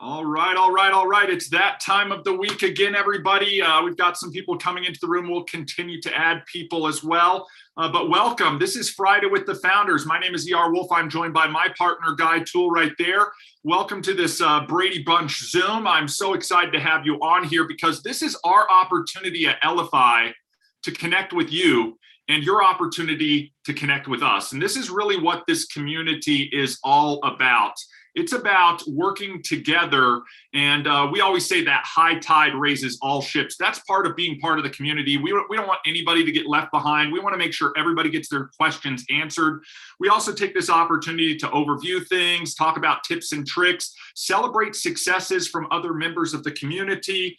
All right, all right, all right. It's that time of the week again, everybody. We've got some people coming into the room. We'll continue to add people as well. But welcome. This is Friday with the Founders. My name is E.R. Wolf. I'm joined by my partner, Guy Toole, right there. Welcome to this Brady Bunch Zoom. I'm so excited to have you on here because this is our opportunity at Elify to connect with you and your opportunity to connect with us. And this is really what this community is all about. It's about working together, and we always say that high tide raises all ships. That's part of being part of the community. We don't want anybody to get left behind. We want to make sure everybody gets their questions answered. We also take this opportunity to overview things, talk about tips and tricks, celebrate successes from other members of the community.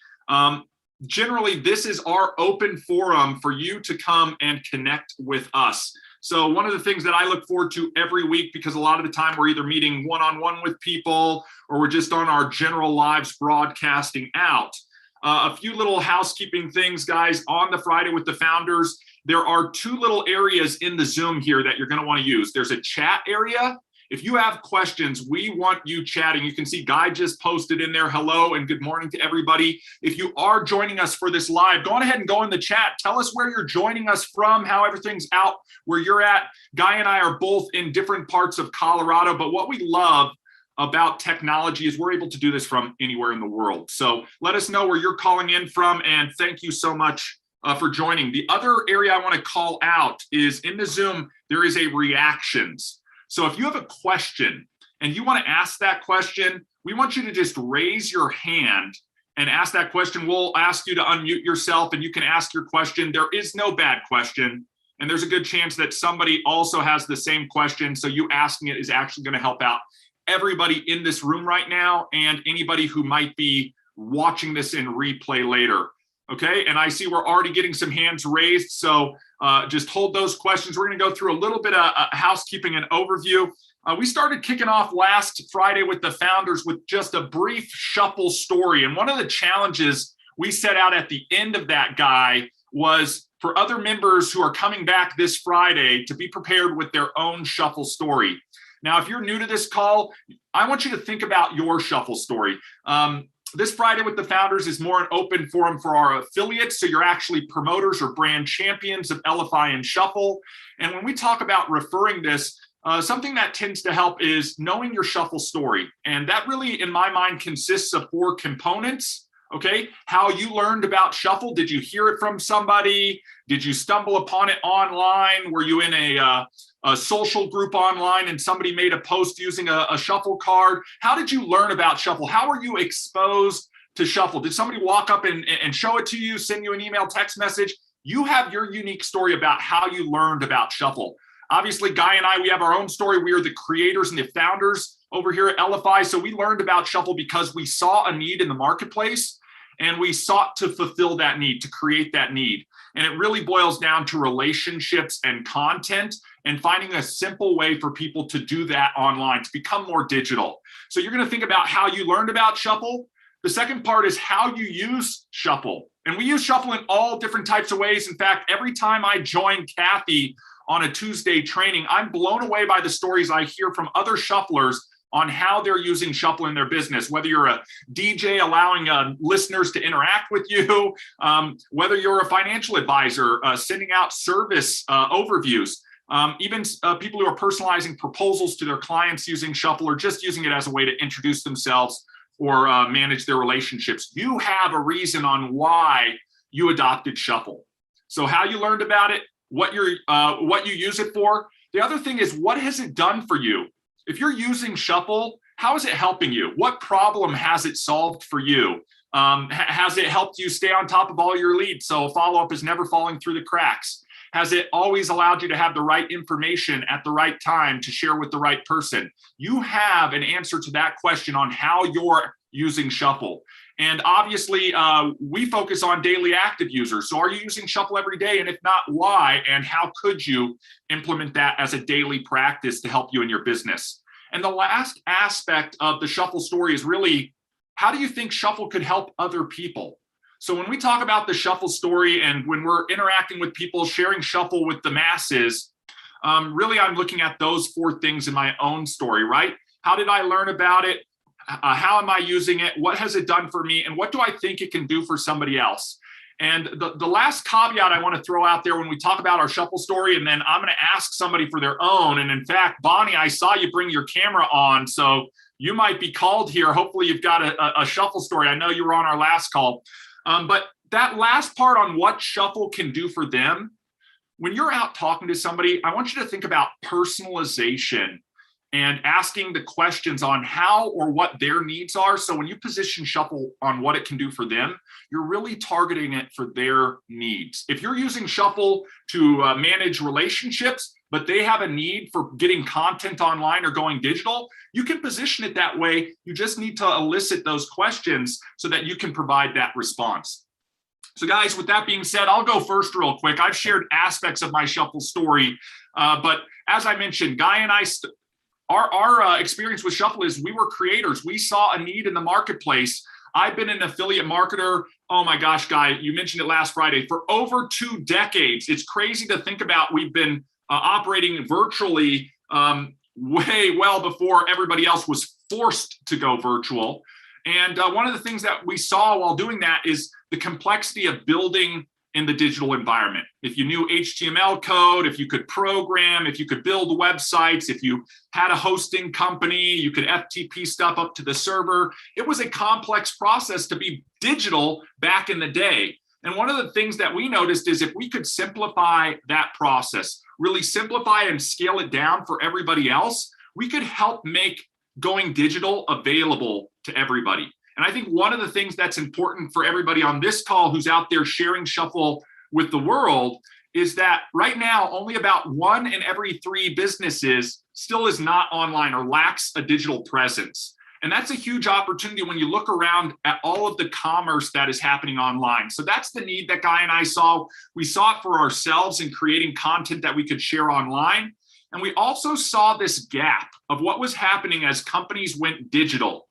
Generally, this is our open forum for you to come and connect with us. So one of the things that I look forward to every week, because a lot of the time we're either meeting one-on-one with people or we're just on our general lives broadcasting out. A few little housekeeping things, guys, on the Friday with the Founders. There are two little areas in the Zoom here that you're going to want to use. There's a chat area. If you have questions, we want you chatting. You can see Guy just posted in there, hello and good morning to everybody. If you are joining us for this live, go on ahead and go in the chat. Tell us where you're joining us from, how everything's out where you're at. Guy and I are both in different parts of Colorado, but what we love about technology is we're able to do this from anywhere in the world. So let us know where you're calling in from, and thank you so much for joining. The other area I want to call out is in the Zoom, there is a reactions. So if you have a question and you want to ask that question, we want you to just raise your hand and ask that question. We'll ask you to unmute yourself and you can ask your question. There is no bad question. And there's a good chance that somebody also has the same question. So you asking it is actually going to help out everybody in this room right now and anybody who might be watching this in replay later. Okay, and I see we're already getting some hands raised, so just hold those questions. We're going to go through a little bit of housekeeping and overview. We started kicking off last Friday with the Founders with just a brief shuffle story, and one of the challenges we set out at the end of that, Guy, was for other members who are coming back this Friday to be prepared with their own shuffle story. Now, if you're new to this call, I want you to think about your shuffle story. This Friday with the Founders is more an open forum for our affiliates. So you're actually promoters or brand champions of Elify and Shuffle. And when we talk about referring this, something that tends to help is knowing your shuffle story. And that really, in my mind, consists of 4 components. Okay, how you learned about Shuffle. Did you hear it from somebody? Did you stumble upon it online? Were you in a social group online and somebody made a post using a Shuffle card? How did you learn about Shuffle? How were you exposed to Shuffle? Did somebody walk up and show it to you, send you an email, text message? You have your unique story about how you learned about Shuffle. Obviously, Guy and I, we have our own story. We are the creators and the founders over here at Elify. So we learned about Shuffle because we saw a need in the marketplace and we sought to fulfill that need, to create that need. And it really boils down to relationships and content and finding a simple way for people to do that online, to become more digital. So you're going to think about how you learned about Shuffle. The second part is how you use Shuffle. And we use Shuffle in all different types of ways. In fact, every time I join Kathy on a Tuesday training, I'm blown away by the stories I hear from other shufflers on how they're using Shuffle in their business, whether you're a DJ allowing listeners to interact with you, whether you're a financial advisor sending out service overviews, even people who are personalizing proposals to their clients using Shuffle or just using it as a way to introduce themselves or manage their relationships. You have a reason on why you adopted Shuffle. So how you learned about it, what you use it for. The other thing is, what has it done for you? If you're using Shuffle, how is it helping you? What problem has it solved for you? Has it helped you stay on top of all your leads so follow-up is never falling through the cracks? Has it always allowed you to have the right information at the right time to share with the right person? You have an answer to that question on how you're using Shuffle. And obviously, we focus on daily active users. So are you using Shuffle every day? And if not, why? And how could you implement that as a daily practice to help you in your business? And the last aspect of the Shuffle story is really, how do you think Shuffle could help other people? So when we talk about the Shuffle story and when we're interacting with people, sharing Shuffle with the masses, really I'm looking at those 4 things in my own story, right? How did I learn about it? How am I using it? What has it done for me? And what do I think it can do for somebody else? And the last caveat I want to throw out there when we talk about our shuffle story, and then I'm going to ask somebody for their own. And in fact, Bonnie, I saw you bring your camera on, so you might be called here. Hopefully you've got a shuffle story. I know you were on our last call. But that last part on what shuffle can do for them, when you're out talking to somebody, I want you to think about personalization and asking the questions on how or what their needs are. So when you position Shuffle on what it can do for them, you're really targeting it for their needs. If you're using Shuffle to manage relationships, but they have a need for getting content online or going digital, you can position it that way. You just need to elicit those questions so that you can provide that response. So guys, with that being said, I'll go first real quick. I've shared aspects of my Shuffle story, but as I mentioned, Guy and I, our experience with Shuffle is we were creators. We saw a need in the marketplace. I've been an affiliate marketer. Oh my gosh, Guy, you mentioned it last Friday, for over 2 decades. It's crazy to think about. We've been operating virtually way well before everybody else was forced to go virtual. And one of the things that we saw while doing that is the complexity of building in the digital environment. If you knew HTML code, if you could program, if you could build websites, if you had a hosting company, you could FTP stuff up to the server. It was a complex process to be digital back in the day. And one of the things that we noticed is if we could simplify that process, really simplify and scale it down for everybody else, we could help make going digital available to everybody. And I think one of the things that's important for everybody on this call who's out there sharing Shuffle with the world is that right now, only about 1 in every 3 businesses still is not online or lacks a digital presence. And that's a huge opportunity when you look around at all of the commerce that is happening online. So that's the need that Guy and I saw. We saw it for ourselves in creating content that we could share online. And we also saw this gap of what was happening as companies went digital.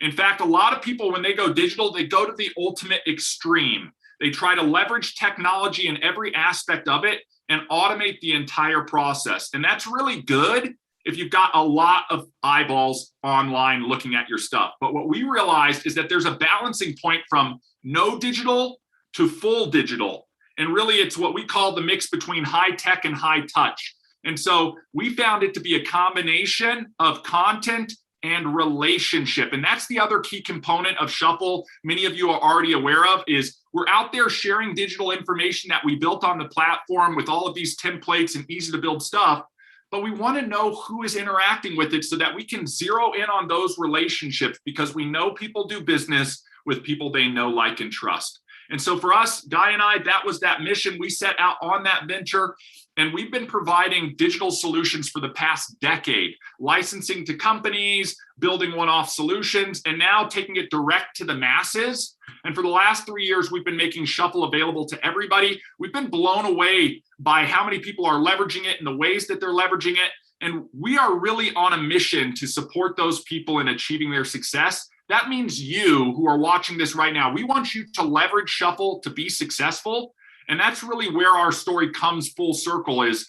In fact, a lot of people, when they go digital, they go to the ultimate extreme. They try to leverage technology in every aspect of it and automate the entire process. And that's really good if you've got a lot of eyeballs online looking at your stuff. But what we realized is that there's a balancing point from no digital to full digital. And really, it's what we call the mix between high tech and high touch. And so we found it to be a combination of content and relationship. And that's the other key component of Shuffle. Many of you are already aware of is we're out there sharing digital information that we built on the platform with all of these templates and easy to build stuff. But we want to know who is interacting with it so that we can zero in on those relationships, because we know people do business with people they know, like, and trust. And so for us, Guy and I, that was that mission. We set out on that venture. And we've been providing digital solutions for the past decade, licensing to companies, building one-off solutions, and now taking it direct to the masses. And for the last 3 years, we've been making Shuffle available to everybody. We've been blown away by how many people are leveraging it and the ways that they're leveraging it. And we are really on a mission to support those people in achieving their success. That means you who are watching this right now, we want you to leverage Shuffle to be successful. And that's really where our story comes full circle, is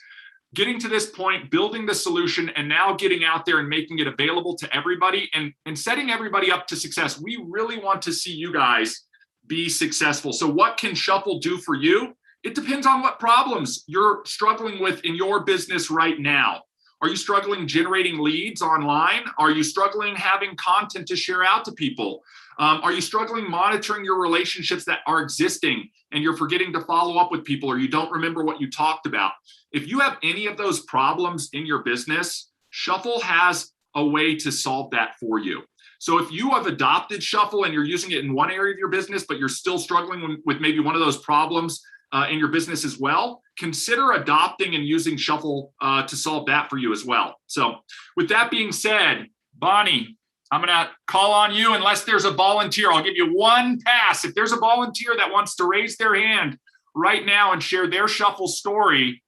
getting to this point, building the solution, and now getting out there and making it available to everybody and setting everybody up to success. We really want to see you guys be successful. So what can Shuffle do for you? It depends on what problems you're struggling with in your business right now. Are you struggling generating leads online? Are you struggling having content to share out to people? Are you struggling monitoring your relationships that are existing and you're forgetting to follow up with people, or you don't remember what you talked about? If you have any of those problems in your business, Shuffle has a way to solve that for you. So if you have adopted Shuffle and you're using it in one area of your business, but you're still struggling with maybe one of those problems in your business as well, consider adopting and using Shuffle to solve that for you as well. So with that being said, Bonnie, I'm going to call on you unless there's a volunteer. I'll give you one pass. If there's a volunteer that wants to raise their hand right now and share their Shuffle story,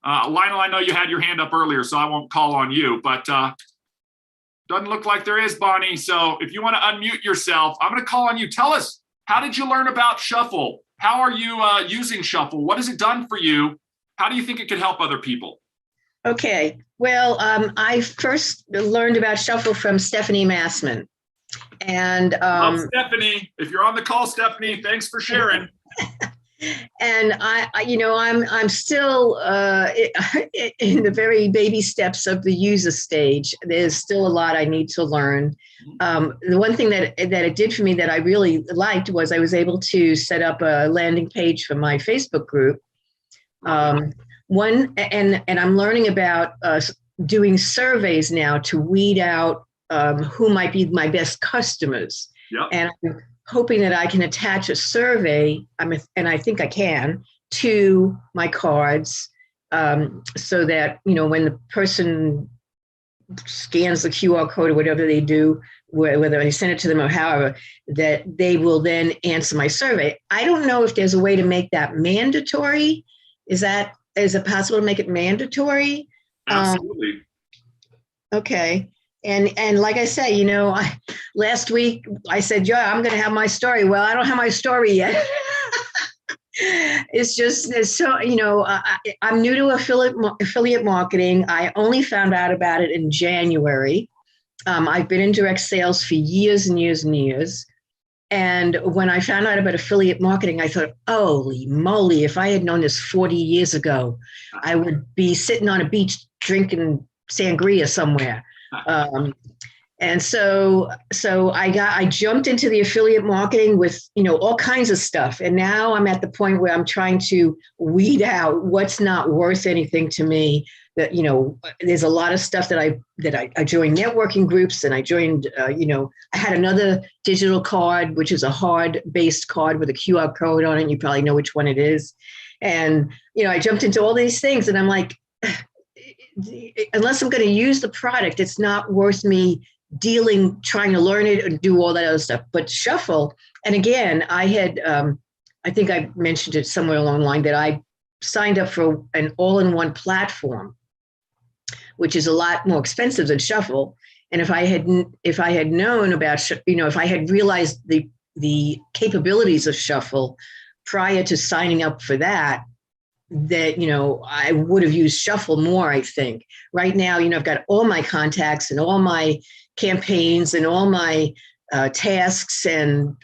Lionel, I know you had your hand up earlier, so I won't call on you, but doesn't look like there is, Bonnie. So if you want to unmute yourself, I'm going to call on you. Tell us, how did you learn about Shuffle? How are you using Shuffle? What has it done for you? How do you think it could help other people? Okay, well, I first learned about Shuffle from Stephanie Massman. And Love Stephanie. If you're on the call, Stephanie, thanks for sharing. and I'm still in the very baby steps of the user stage. There's still a lot I need to learn. The one thing that it did for me that I really liked was I was able to set up a landing page for my Facebook group. And I'm learning about doing surveys now to weed out who might be my best customers. Yep. And I'm hoping that I can attach a survey, and I think I can, to my cards, so that, when the person scans the QR code or whatever they do, whether I send it to them or however, that they will then answer my survey. I don't know if there's a way to make that mandatory. Is it possible to make it mandatory? Absolutely. Okay. And like I say, last week I said, yeah, I'm going to have my story. Well, I don't have my story yet. It's so, I'm new to affiliate marketing. I only found out about it in January. I've been in direct sales for years and years and years. And when I found out about affiliate marketing, I thought, holy moly, if I had known this 40 years ago, I would be sitting on a beach drinking sangria somewhere. And so I jumped into the affiliate marketing with, all kinds of stuff. And now I'm at the point where I'm trying to weed out what's not worth anything to me. That, there's a lot of stuff that I joined networking groups, and I joined, I had another digital card, which is a hard-based card with a QR code on it. You probably know which one it is. And, I jumped into all these things, and I'm like, unless I'm going to use the product, it's not worth me trying to learn it and do all that other stuff. But Shuffle, and again, I had, I think I mentioned it somewhere along the line that I signed up for an all-in-one platform, which is a lot more expensive than Shuffle. And if I had known about, if I had realized the capabilities of Shuffle prior to signing up for that, I would have used Shuffle more, I think. Right now, I've got all my contacts and all my campaigns and all my tasks and,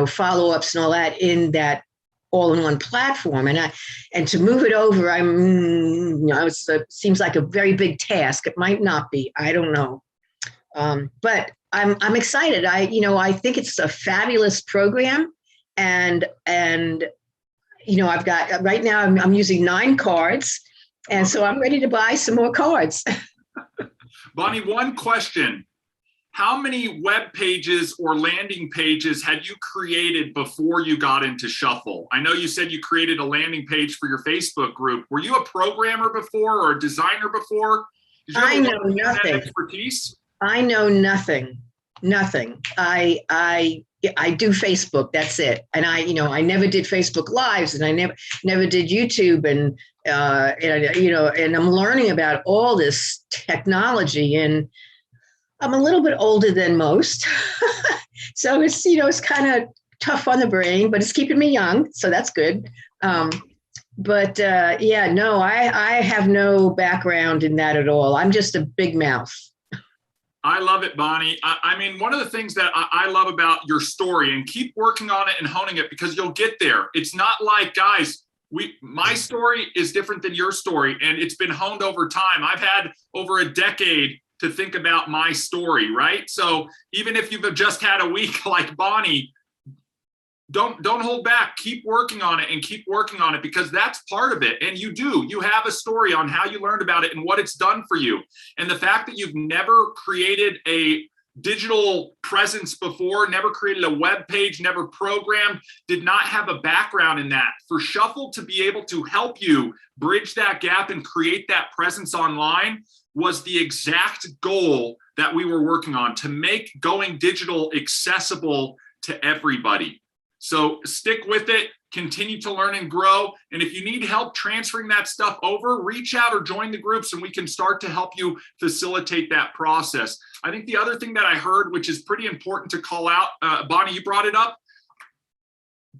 follow-ups and all that in that all-in-one platform. And to move it over, it seems like a very big task. It might not be, I don't know. But I'm excited. I think it's a fabulous program. And I've got, right now I'm using 9 cards. And so I'm ready to buy some more cards. Bonnie, one question. How many web pages or landing pages had you created before you got into Shuffle? I know you said you created a landing page for your Facebook group. Were you a programmer before or a designer before? Did you I know nothing. Expertise? I know nothing. I do Facebook. That's it. And I never did Facebook Lives, and I never did YouTube, and I'm learning about all this technology, and I'm a little bit older than most. So it's kind of tough on the brain, but it's keeping me young. So that's good. I have no background in that at all. I'm just a big mouth. I love it, Bonnie. I mean, one of the things that I love about your story, and keep working on it and honing it, because you'll get there. It's not like, guys, my story is different than your story, and it's been honed over time. I've had over a decade to think about my story, right? So even if you've just had a week like Bonnie, don't hold back. Keep working on it and keep working on it, because that's part of it. And you have a story on how you learned about it and what it's done for you. And the fact that you've never created a digital presence before, never created a web page, never programmed, did not have a background in that. For Shuffle to be able to help you bridge that gap and create that presence online was the exact goal that we were working on, to make going digital accessible to everybody. So stick with it, continue to learn and grow. And if you need help transferring that stuff over, reach out or join the groups, and we can start to help you facilitate that process. I think the other thing that I heard, which is pretty important to call out, Bonnie, you brought it up.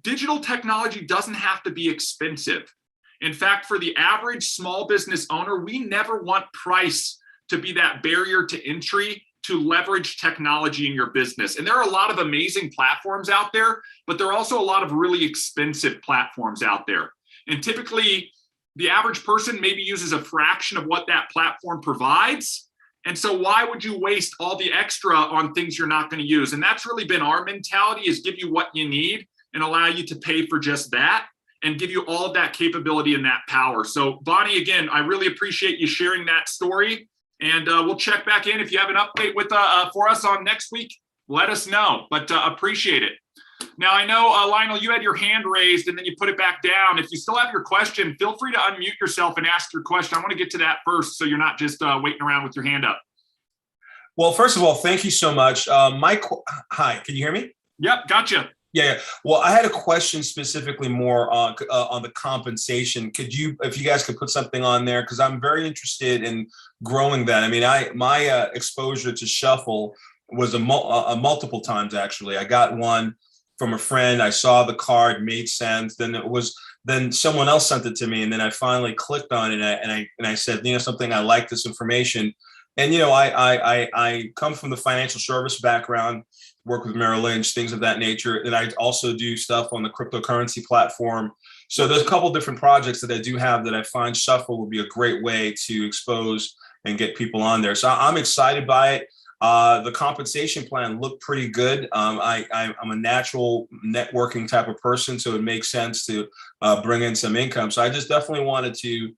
Digital technology doesn't have to be expensive. In fact, for the average small business owner, we never want price to be that barrier to entry to leverage technology in your business. And there are a lot of amazing platforms out there, but there are also a lot of really expensive platforms out there. And typically, the average person maybe uses a fraction of what that platform provides. And so why would you waste all the extra on things you're not going to use? And that's really been our mentality, is give you what you need and allow you to pay for just that and give you all of that capability and that power. So Bonnie, again, I really appreciate you sharing that story. And we'll check back in. If you have an update with for us on next week, let us know, but appreciate it. Now, I know, Lionel, you had your hand raised and then you put it back down. If you still have your question, feel free to unmute yourself and ask your question. I want to get to that first so you're not just waiting around with your hand up. Well, first of all, thank you so much. Mike, hi, can you hear me? Yep, gotcha. Yeah. Well, I had a question specifically more on the compensation. Could you, if you guys could put something on there, because I'm very interested in growing that. I mean, my exposure to Shuffle was a multiple times, actually. I got one from a friend. I saw the card, made sense. Then someone else sent it to me, and then I finally clicked on it, and I said, you know, something, I like this information. And, you know, I come from the financial service background, work with Merrill Lynch, things of that nature. And I also do stuff on the cryptocurrency platform. So there's a couple different projects that I do have that I find Shuffle will be a great way to expose and get people on there. So I'm excited by it. The compensation plan looked pretty good. I'm a natural networking type of person, so it makes sense to bring in some income. So I just definitely wanted to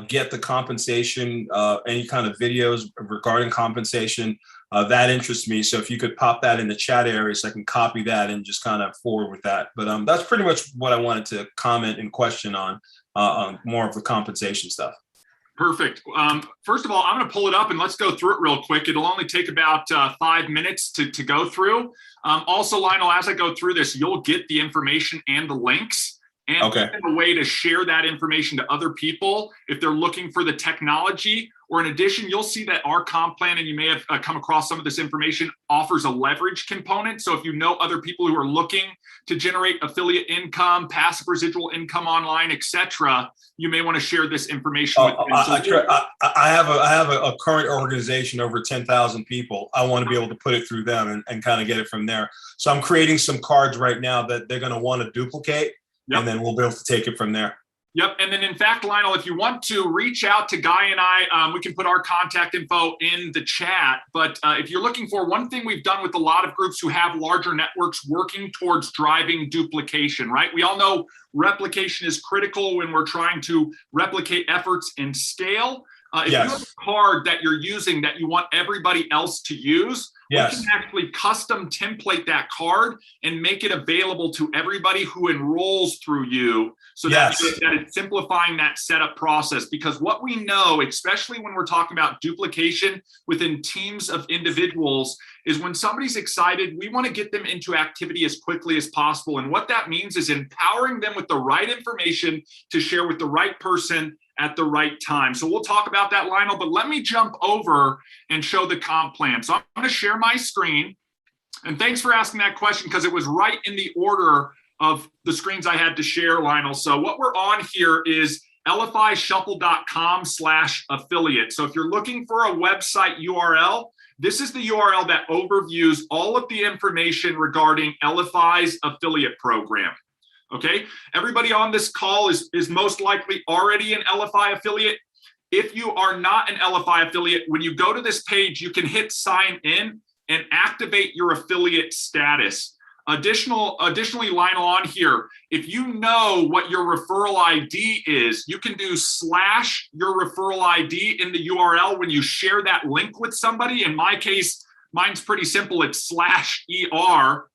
get the compensation, any kind of videos regarding compensation, that interests me. So if you could pop that in the chat area so I can copy that and just kind of forward with that. But that's pretty much what I wanted to comment and question on more of the compensation stuff. Perfect. First of all, I'm going to pull it up and let's go through it real quick. It'll only take about 5 minutes to go through. Also, Lionel, as I go through this, you'll get the information and the links. And okay, a way to share that information to other people if they're looking for the technology. Or in addition, you'll see that our comp plan, and you may have come across some of this information, offers a leverage component. So if you know other people who are looking to generate affiliate income, passive residual income online, etc., you may want to share this information with them. I have a current organization over 10,000 people. I want to be able to put it through them and kind of get it from there. So I'm creating some cards right now that they're going to want to duplicate. Yep. And then we'll be able to take it from there. Yep. And then in fact, Lionel, if you want to reach out to Guy and I, we can put our contact info in the chat. But if you're looking for one thing we've done with a lot of groups who have larger networks working towards driving duplication, right? We all know replication is critical when we're trying to replicate efforts and scale. If you have a card that you're using that you want everybody else to use, we can actually custom template that card and make it available to everybody who enrolls through you. So that it's simplifying that setup process. Because what we know, especially when we're talking about duplication within teams of individuals, is when somebody's excited, we want to get them into activity as quickly as possible. And what that means is empowering them with the right information to share with the right person at the right time. So we'll talk about that, Lionel, but let me jump over and show the comp plan. So I'm going to share my screen. And thanks for asking that question, because it was right in the order of the screens I had to share, Lionel. So what we're on here is elifyshuffle.com/affiliate. So if you're looking for a website URL, this is the URL that overviews all of the information regarding Elify's affiliate program. Okay, everybody on this call is most likely already an Elify affiliate. If you are not an Elify affiliate, when you go to this page, you can hit sign in and activate your affiliate status. Additionally, Lionel, on here, if you know what your referral ID is, you can do / your referral ID in the URL when you share that link with somebody. In my case, mine's pretty simple. It's /ER.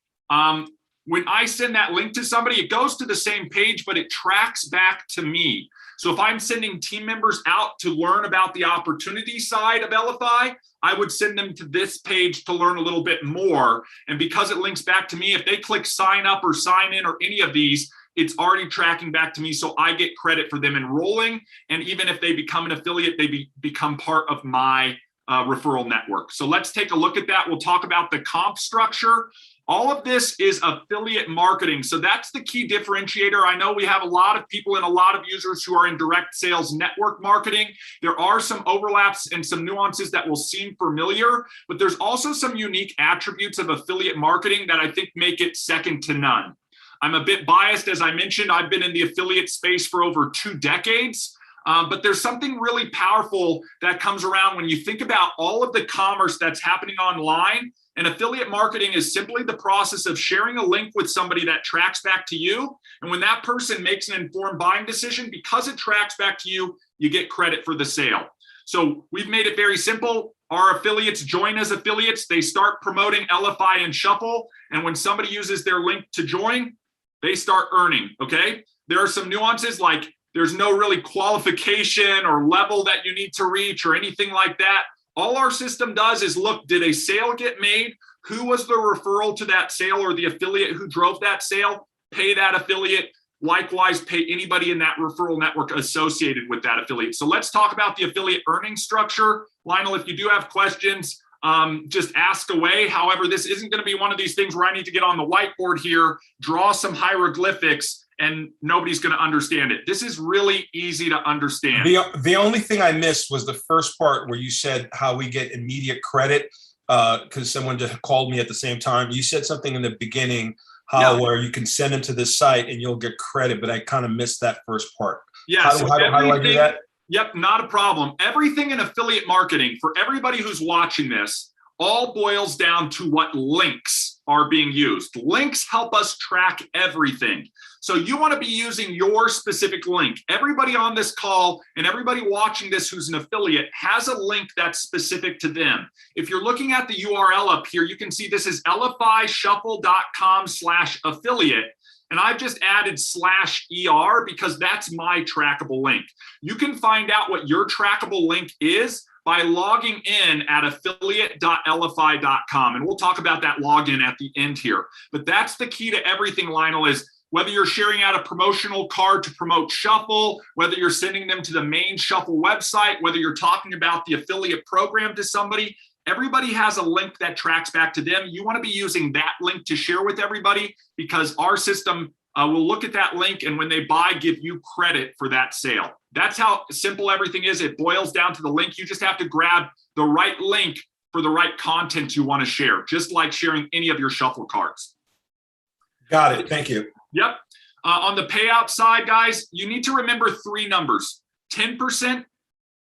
When I send that link to somebody, it goes to the same page, but it tracks back to me. So if I'm sending team members out to learn about the opportunity side of Elify, I would send them to this page to learn a little bit more. And because it links back to me, if they click sign up or sign in or any of these, it's already tracking back to me. So I get credit for them enrolling. And even if they become an affiliate, they become part of my referral network. So let's take a look at that. We'll talk about the comp structure. All of this is affiliate marketing. So that's the key differentiator. I know we have a lot of people and a lot of users who are in direct sales network marketing. There are some overlaps and some nuances that will seem familiar, but there's also some unique attributes of affiliate marketing that I think make it second to none. I'm a bit biased. As I mentioned, I've been in the affiliate space for over 2 decades. But there's something really powerful that comes around when you think about all of the commerce that's happening online. And affiliate marketing is simply the process of sharing a link with somebody that tracks back to you. And when that person makes an informed buying decision, because it tracks back to you, you get credit for the sale. So we've made it very simple. Our affiliates join as affiliates. They start promoting Elify and Shuffle. And when somebody uses their link to join, they start earning, okay? There are some nuances, like there's no really qualification or level that you need to reach or anything like that. All our system does is look, did a sale get made? Who was the referral to that sale or the affiliate who drove that sale? Pay that affiliate. Likewise, pay anybody in that referral network associated with that affiliate. So let's talk about the affiliate earning structure. Lionel, if you do have questions, just ask away. However, this isn't going to be one of these things where I need to get on the whiteboard here, draw some hieroglyphics, and nobody's going to understand it. This is really easy to understand. The only thing I missed was the first part where you said how we get immediate credit because someone just called me at the same time. You said something in the beginning where you can send them to this site and you'll get credit, but I kind of missed that first part. Yeah. How do I do that? Yep, not a problem. Everything in affiliate marketing, for everybody who's watching this, all boils down to what links are being used. Links help us track everything. So you want to be using your specific link. Everybody on this call and everybody watching this who's an affiliate has a link that's specific to them. If you're looking at the URL up here, you can see this is elifyshuffle.com/affiliate. And I've just added /ER because that's my trackable link. You can find out what your trackable link is by logging in at affiliate.elify.com. And we'll talk about that login at the end here. But that's the key to everything, Lionel, is whether you're sharing out a promotional card to promote Shuffle, whether you're sending them to the main Shuffle website, whether you're talking about the affiliate program to somebody, everybody has a link that tracks back to them. You want to be using that link to share with everybody because our system will look at that link and when they buy, give you credit for that sale. That's how simple everything is. It boils down to the link. You just have to grab the right link for the right content you want to share, just like sharing any of your Shuffle cards. Got it. Thank you. Yep. On the payout side, guys, you need to remember 3 numbers: 10%,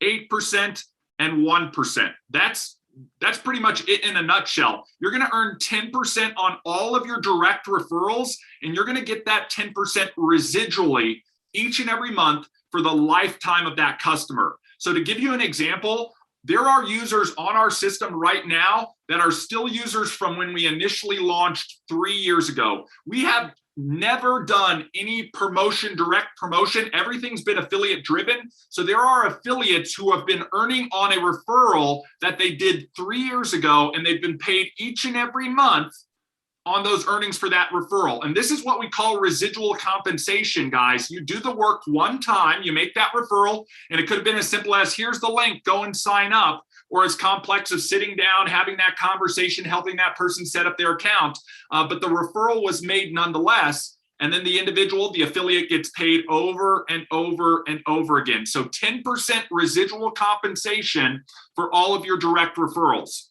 8%, and 1%. That's pretty much it in a nutshell. You're going to earn 10% on all of your direct referrals, and you're going to get that 10% residually each and every month for the lifetime of that customer. So to give you an example, there are users on our system right now that are still users from when we initially launched 3 years ago. We have never done any promotion, direct promotion. Everything's been affiliate driven. So there are affiliates who have been earning on a referral that they did 3 years ago, and they've been paid each and every month on those earnings for that referral. And this is what we call residual compensation, guys. You do the work one time, you make that referral, and it could have been as simple as here's the link, go and sign up, or as complex as sitting down, having that conversation, helping that person set up their account. But the referral was made nonetheless. And then the individual, the affiliate, gets paid over and over and over again. So 10% residual compensation for all of your direct referrals.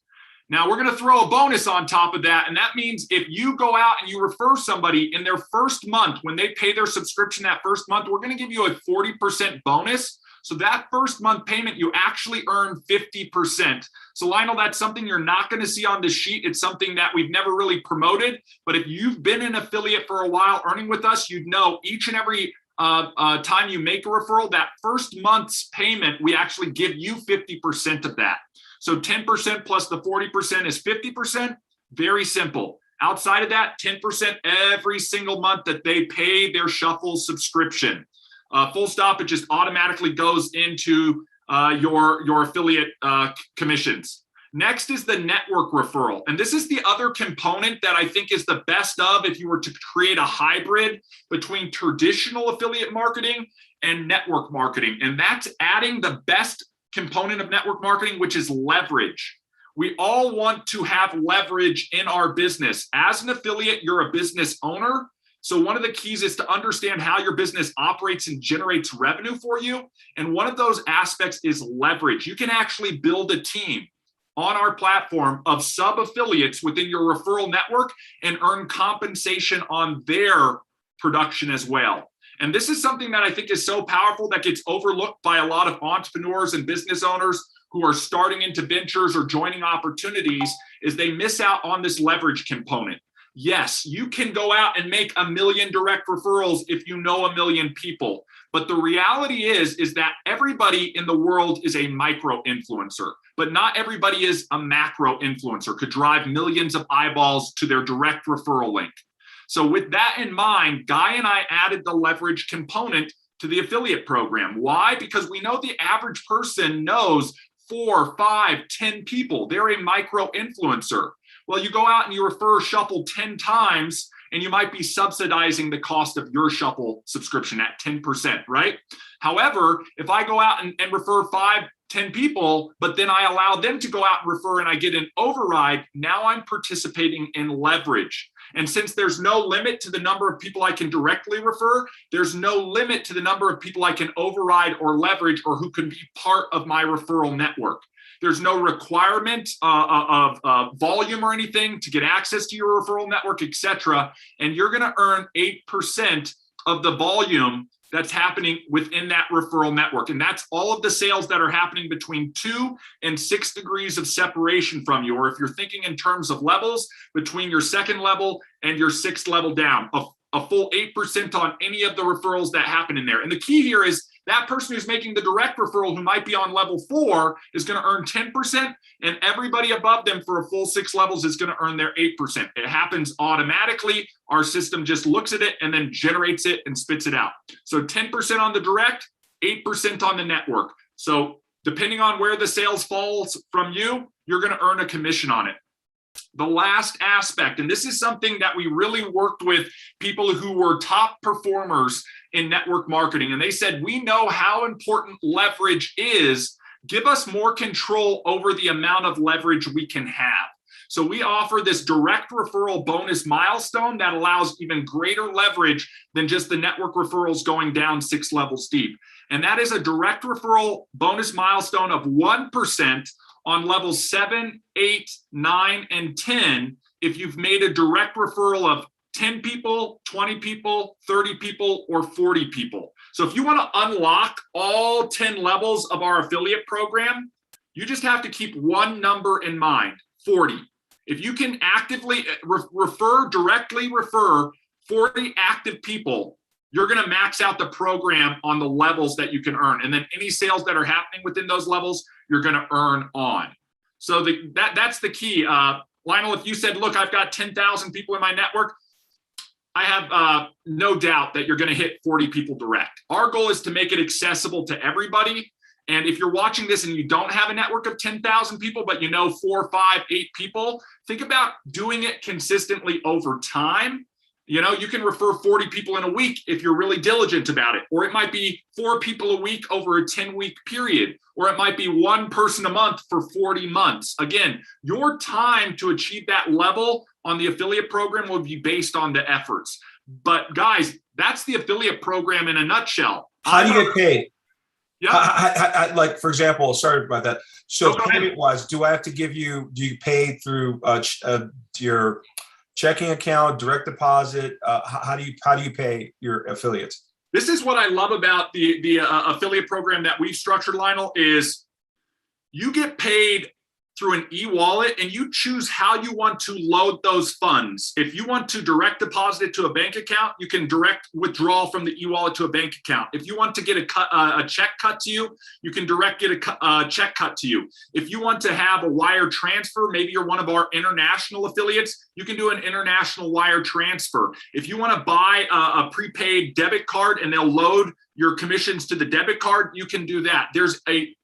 Now we're going to throw a bonus on top of that. And that means if you go out and you refer somebody in their first month, when they pay their subscription that first month, we're going to give you a 40% bonus. So that first month payment, you actually earn 50%. So Lionel, that's something you're not going to see on the sheet. It's something that we've never really promoted. But if you've been an affiliate for a while earning with us, you'd know each and every time you make a referral, that first month's payment, we actually give you 50% of that. So 10% plus the 40% is 50%. Very simple. Outside of that, 10% every single month that they pay their Shuffle subscription. Full stop, it just automatically goes into your affiliate commissions. Next is the network referral. And this is the other component that I think is the best of if you were to create a hybrid between traditional affiliate marketing and network marketing. And that's adding the best component of network marketing, which is leverage. We all want to have leverage in our business. As an affiliate, you're a business owner. So one of the keys is to understand how your business operates and generates revenue for you. And one of those aspects is leverage. You can actually build a team on our platform of sub-affiliates within your referral network and earn compensation on their production as well. And this is something that I think is so powerful that gets overlooked by a lot of entrepreneurs and business owners who are starting into ventures or joining opportunities, is they miss out on this leverage component. Yes, you can go out and make 1 million direct referrals if you know 1 million people. But the reality is that everybody in the world is a micro influencer, but not everybody is a macro influencer, could drive millions of eyeballs to their direct referral link. So with that in mind, Guy and I added the leverage component to the affiliate program. Why? Because we know the average person knows 4, 5, 10 people. They're a micro influencer. Well, you go out and you refer Shuffle 10 times, and you might be subsidizing the cost of your Shuffle subscription at 10%, right? However, if I go out and refer 5, 10 people, but then I allow them to go out and refer and I get an override, now I'm participating in leverage. And since there's no limit to the number of people I can directly refer, there's no limit to the number of people I can override or leverage or who can be part of my referral network. There's no requirement of volume or anything to get access to your referral network, etc. And you're going to earn 8% of the volume that's happening within that referral network. And that's all of the sales that are happening between 2 and 6 degrees of separation from you. Or if you're thinking in terms of levels, between your 2nd level and your 6th level down, a full 8% on any of the referrals that happen in there. And the key here is that person who's making the direct referral who might be on level 4 is going to earn 10%, and everybody above them for a full 6 levels is going to earn their 8%. It happens automatically. Our system just looks at it and then generates it and spits it out. So 10% on the direct, 8% on the network. So depending on where the sales falls from you, you're going to earn a commission on it. The last aspect, and this is something that we really worked with people who were top performers in network marketing, and they said, we know how important leverage is. Give us more control over the amount of leverage we can have. So we offer this direct referral bonus milestone that allows even greater leverage than just the network referrals going down 6 levels deep. And that is a direct referral bonus milestone of 1% on levels 7, 8, 9, and 10, if you've made a direct referral of 10 people, 20 people, 30 people, or 40 people. So if you want to unlock all 10 levels of our affiliate program, you just have to keep one number in mind, 40. If you can actively directly refer 40 active people, you're going to max out the program on the levels that you can earn. And then any sales that are happening within those levels, you're going to earn on. So that's the key. Lionel, if you said, look, I've got 10,000 people in my network, I have no doubt that you're going to hit 40 people direct. Our goal is to make it accessible to everybody. And if you're watching this and you don't have a network of 10,000 people, but you know 4, 5, 8 people, think about doing it consistently over time. You know, you can refer 40 people in a week if you're really diligent about it, or it might be 4 people a week over a 10-week period, or it might be 1 person a month for 40 months. Again, your time to achieve that level on the affiliate program will be based on the efforts. But guys, that's the affiliate program in a nutshell. How do you get paid? Yeah. Like, for example, sorry about that. So payment-wise, do you pay through your checking account, direct deposit? How do you pay your affiliates? This is what I love about the affiliate program that we've structured, Lionel, is you get paid through an e-wallet and you choose how you want to load those funds. If you want to direct deposit it to a bank account, you can direct withdrawal from the e-wallet to a bank account. If you want to get a check cut to you, you can direct get a check cut to you. If you want to have a wire transfer, maybe you're one of our international affiliates, you can do an international wire transfer. If you want to buy a prepaid debit card and they'll load your commissions to the debit card, you can do that. There's a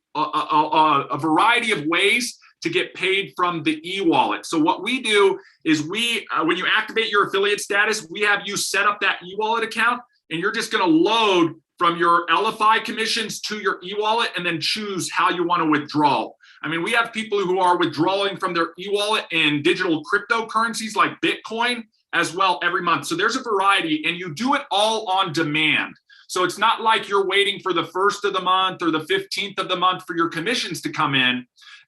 variety of ways to get paid from the e-wallet. So what we do is when you activate your affiliate status, we have you set up that e-wallet account, and you're just going to load from your Elify commissions to your e-wallet and then choose how you want to withdraw. I mean, we have people who are withdrawing from their e-wallet in digital cryptocurrencies like Bitcoin as well every month. So there's a variety, and you do it all on demand. So it's not like you're waiting for the 1st of the month or the 15th of the month for your commissions to come in.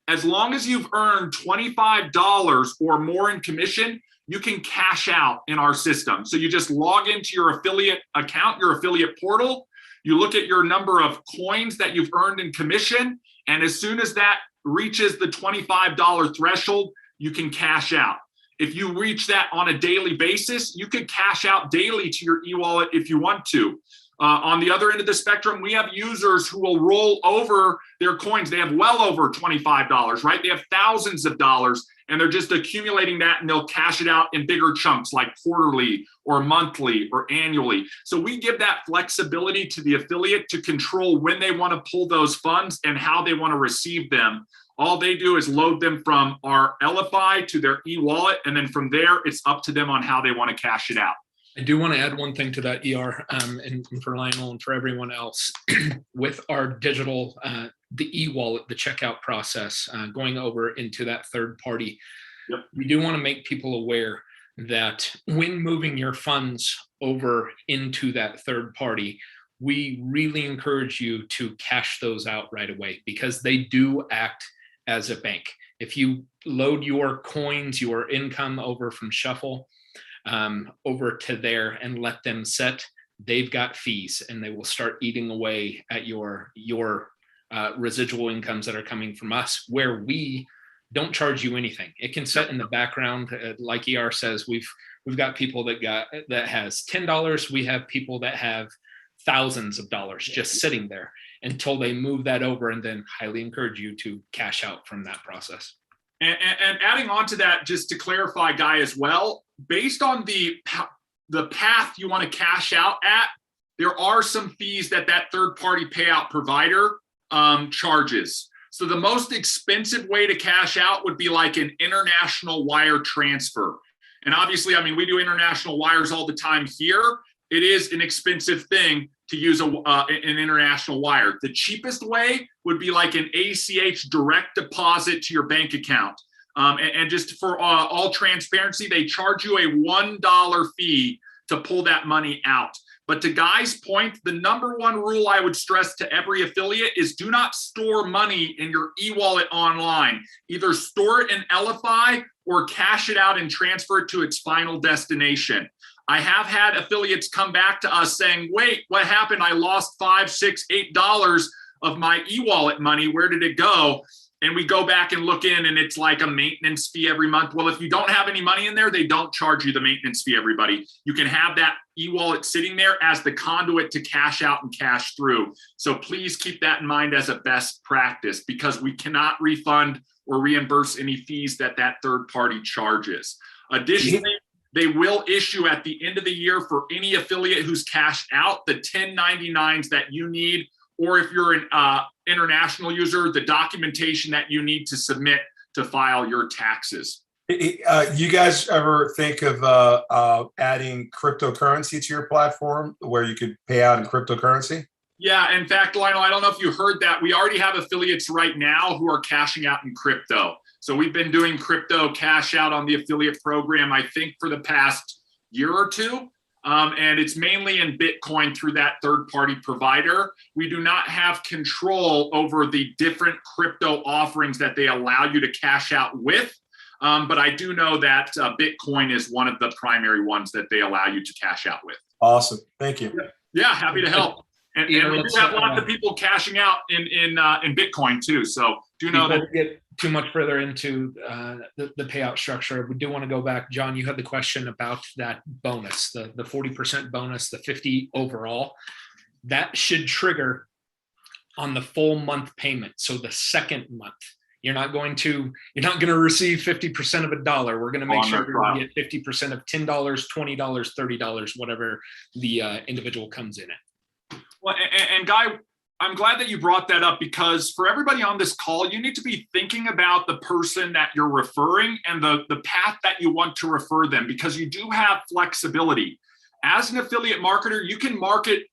As long as you've earned $25 or more in commission, you can cash out in our system. So you just log into your affiliate account, your affiliate portal. You look at your number of coins that you've earned in commission. And as soon as that reaches the $25 threshold, you can cash out. If you reach that on a daily basis, you could cash out daily to your e-wallet if you want to. On the other end of the spectrum, we have users who will roll over their coins. They have well over $25, right? They have thousands of dollars, and they're just accumulating that, and they'll cash it out in bigger chunks like quarterly or monthly or annually. So we give that flexibility to the affiliate to control when they want to pull those funds and how they want to receive them. All they do is load them from our Elify to their e-wallet, and then from there, it's up to them on how they want to cash it out. I do want to add one thing to that, ER, and for Lionel and for everyone else. With our digital, the e-wallet, the checkout process, going over into that third party, Yep. We do want to make people aware that when moving your funds over into that third party, we really encourage you to cash those out right away, because they do act as a bank. If you load your coins, your income over from Shuffle, over to there and let them set, they've got fees, and they will start eating away at your residual incomes that are coming from us, where we don't charge you anything. It can sit in the background, like ER says. We've got people that has $10. We have people that have thousands of dollars just sitting there until they move that over, and then highly encourage you to cash out from that process. And adding on to that, just to clarify, Guy, as well, based on the path you want to cash out at, there are some fees that third-party payout provider charges. So the most expensive way to cash out would be like an international wire transfer. And obviously, I mean, we do international wires all the time here. It is an expensive thing to use an international wire. The cheapest way would be like an ACH direct deposit to your bank account. And just for all transparency, they charge you a $1 fee to pull that money out. But to Guy's point, the number one rule I would stress to every affiliate is do not store money in your e-wallet online. Either store it in Elify or cash it out and transfer it to its final destination. I have had affiliates come back to us saying, wait, what happened? I lost $5, $6, $8 of my e-wallet money. Where did it go? And we go back and look in, and it's like a maintenance fee every month. Well, if you don't have any money in there, they don't charge you the maintenance fee, everybody. You can have that e-wallet sitting there as the conduit to cash out and cash through. So please keep that in mind as a best practice, because we cannot refund or reimburse any fees that third party charges. Additionally, they will issue at the end of the year for any affiliate who's cashed out the 1099s that you need, or if you're an international user, the documentation that you need to submit to file your taxes. You guys ever think of adding cryptocurrency to your platform where you could pay out in cryptocurrency? Yeah, in fact, Lionel, I don't know if you heard that. We already have affiliates right now who are cashing out in crypto. So we've been doing crypto cash out on the affiliate program, I think, for the past year or two. And it's mainly in Bitcoin through that third-party provider. We do not have control over the different crypto offerings that they allow you to cash out with. But I do know that Bitcoin is one of the primary ones that they allow you to cash out with. Awesome. Thank you. Yeah, happy to help. And we do have lots of people cashing out in Bitcoin too. So do know that. Get too much further into the payout structure, we do want to go back. John, you had the question about that bonus, the 40% bonus, the 50 overall. That should trigger on the full month payment. So the second month, you're not going to receive 50% of a dollar. We're going to make sure you get 50% of $10, $20, $30, whatever the individual comes in at. Well, and Guy, I'm glad that you brought that up, because for everybody on this call, you need to be thinking about the person that you're referring and the path that you want to refer them, because you do have flexibility. As an affiliate marketer, you can market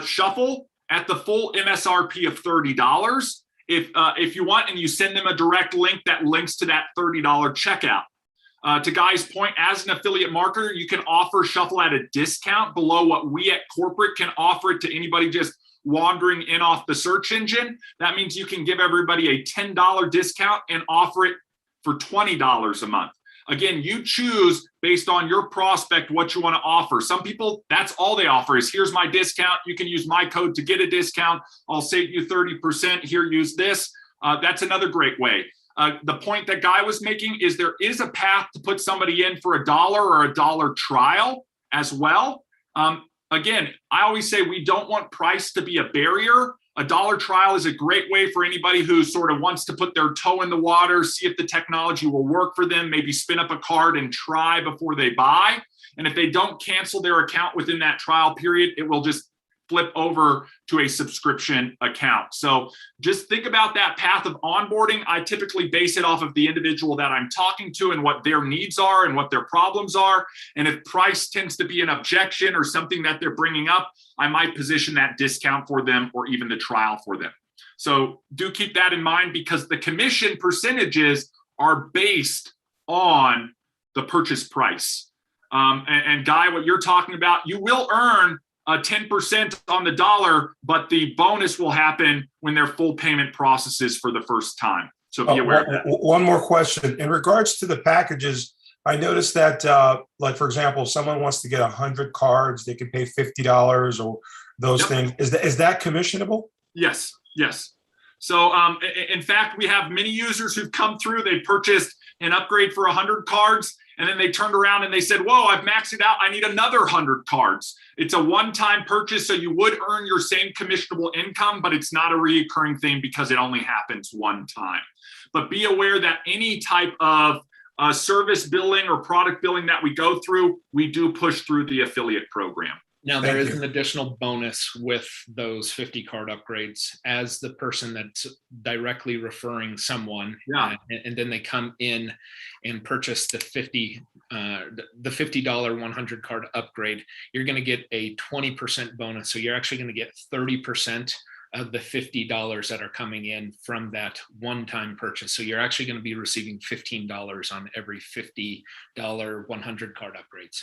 Shuffle at the full MSRP of $30. if you want, and you send them a direct link that links to that $30 checkout. To Guy's point, as an affiliate marketer, you can offer Shuffle at a discount below what we at corporate can offer it to anybody just wandering in off the search engine. That means you can give everybody a $10 discount and offer it for $20 a month. Again, you choose based on your prospect what you want to offer. Some people, that's all they offer is, here's my discount. You can use my code to get a discount. I'll save you 30%. Here, use this. That's another great way. The point that Guy was making is there is a path to put somebody in for $1 or $1 trial as well. Again, I always say we don't want price to be a barrier. $1 trial is a great way for anybody who sort of wants to put their toe in the water, see if the technology will work for them, maybe spin up a card and try before they buy. And if they don't cancel their account within that trial period, it will just flip over to a subscription account. So just think about that path of onboarding. I typically base it off of the individual that I'm talking to and what their needs are and what their problems are. And if price tends to be an objection or something that they're bringing up, I might position that discount for them or even the trial for them. So do keep that in mind, because the commission percentages are based on the purchase price. And Guy, what you're talking about, you will earn 10% on the dollar, but the bonus will happen when their full payment processes for the first time. So be aware of that. One more question. In regards to the packages, I noticed that, like, for example, if someone wants to get 100 cards, they can pay $50 or those things. Is that commissionable? Yes. So in fact, we have many users who've come through, they purchased an upgrade for 100 cards, and then they turned around and they said, whoa, I've maxed it out. I need another 100 cards. It's a one-time purchase, so you would earn your same commissionable income, but it's not a recurring thing because it only happens one time. But be aware that any type of service billing or product billing that we go through, we do push through the affiliate program. Now, there is an additional bonus with those 50 card upgrades as the person that's directly referring someone. Yeah. And then they come in and purchase the $50 100 card upgrade. You're going to get a 20% bonus. So you're actually going to get 30% of the $50 that are coming in from that one-time purchase. So you're actually going to be receiving $15 on every $50 100 card upgrades.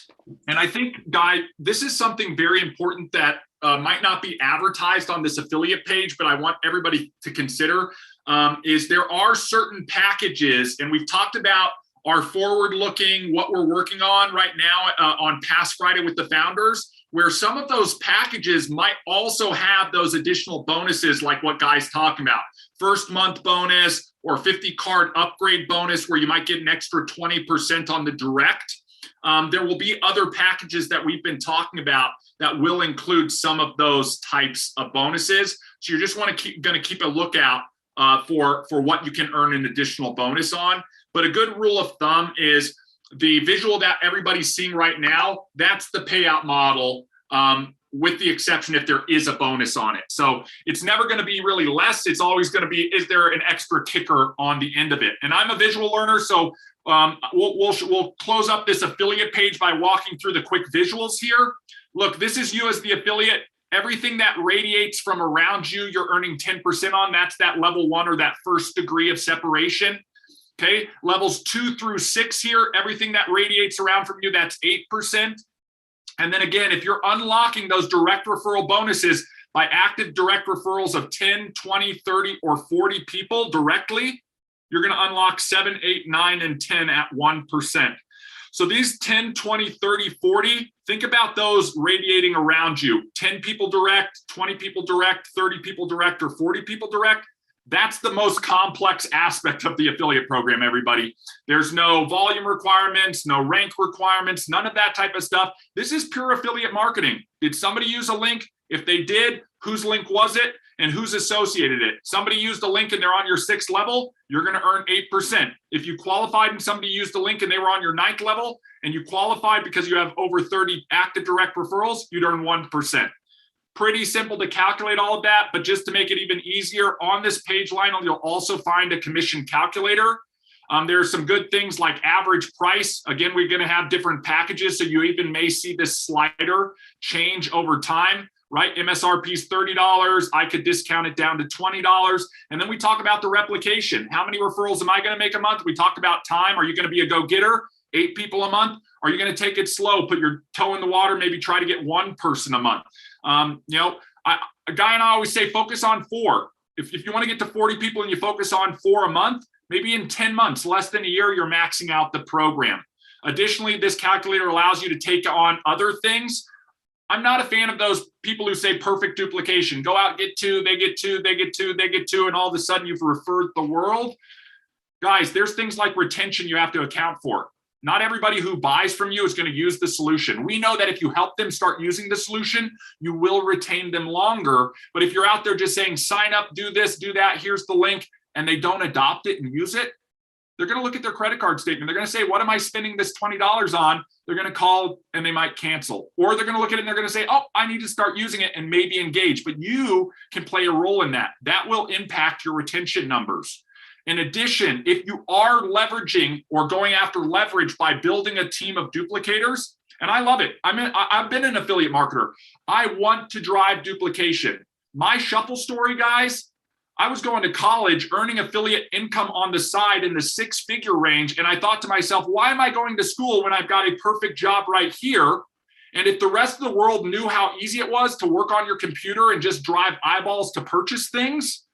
And I think, Guy, this is something very important that might not be advertised on this affiliate page, but I want everybody to consider, is there are certain packages, and we've talked about our forward-looking, what we're working on right now on Past Friday with the Founders, where some of those packages might also have those additional bonuses like what Guy's talking about. First month bonus or 50 card upgrade bonus where you might get an extra 20% on the direct. There will be other packages that we've been talking about that will include some of those types of bonuses. So you just want to keep a lookout for what you can earn an additional bonus on. But a good rule of thumb is the visual that everybody's seeing right now, that's the payout model, with the exception if there is a bonus on it. So it's never going to be really less. It's always going to be, is there an extra kicker on the end of it? And I'm a visual learner, so we'll close up this affiliate page by walking through the quick visuals here. Look, this is you as the affiliate. Everything that radiates from around you, you're earning 10% on. That's that level 1 or that first degree of separation. Okay, levels 2 through 6 here, everything that radiates around from you, that's 8%. And then again, if you're unlocking those direct referral bonuses by active direct referrals of 10, 20, 30, or 40 people directly, you're going to unlock 7, 8, 9, and 10 at 1%. So these 10, 20, 30, 40, think about those radiating around you. 10 people direct, 20 people direct, 30 people direct, or 40 people direct. That's the most complex aspect of the affiliate program, everybody. There's no volume requirements, no rank requirements, none of that type of stuff. This is pure affiliate marketing. Did somebody use a link? If they did, whose link was it and who's associated it? Somebody used a link and they're on your 6th level, you're going to earn 8%. If you qualified and somebody used a link and they were on your 9th level and you qualified because you have over 30 active direct referrals, you'd earn 1%. Pretty simple to calculate all of that, but just to make it even easier, on this page line, you'll also find a commission calculator. There's some good things like average price. Again, we're going to have different packages, so you even may see this slider change over time. right? MSRP is $30. I could discount it down to $20. And then we talk about the replication. How many referrals am I going to make a month? We talk about time. Are you going to be a go-getter? 8 people a month? Are you going to take it slow, put your toe in the water, maybe try to get 1 person a month? A guy and I always say, focus on 4. If you want to get to 40 people and you focus on 4 a month, maybe in 10 months, less than a year, you're maxing out the program. Additionally, this calculator allows you to take on other things. I'm not a fan of those people who say perfect duplication. Go out, get 2, they get 2, they get 2, they get 2, and all of a sudden you've referred the world. Guys, there's things like retention you have to account for. Not everybody who buys from you is going to use the solution. We know that if you help them start using the solution, you will retain them longer. But if you're out there just saying, sign up, do this, do that, here's the link, and they don't adopt it and use it, they're going to look at their credit card statement. They're going to say, what am I spending this $20 on? They're going to call and they might cancel. Or they're going to look at it and they're going to say, oh, I need to start using it and maybe engage. But you can play a role in that. That will impact your retention numbers. In addition, if you are leveraging or going after leverage by building a team of duplicators, and I love it. I've been an affiliate marketer. I want to drive duplication. My shuffle story, guys, I was going to college earning affiliate income on the side in the 6-figure range. And I thought to myself, why am I going to school when I've got a perfect job right here? And if the rest of the world knew how easy it was to work on your computer and just drive eyeballs to purchase things,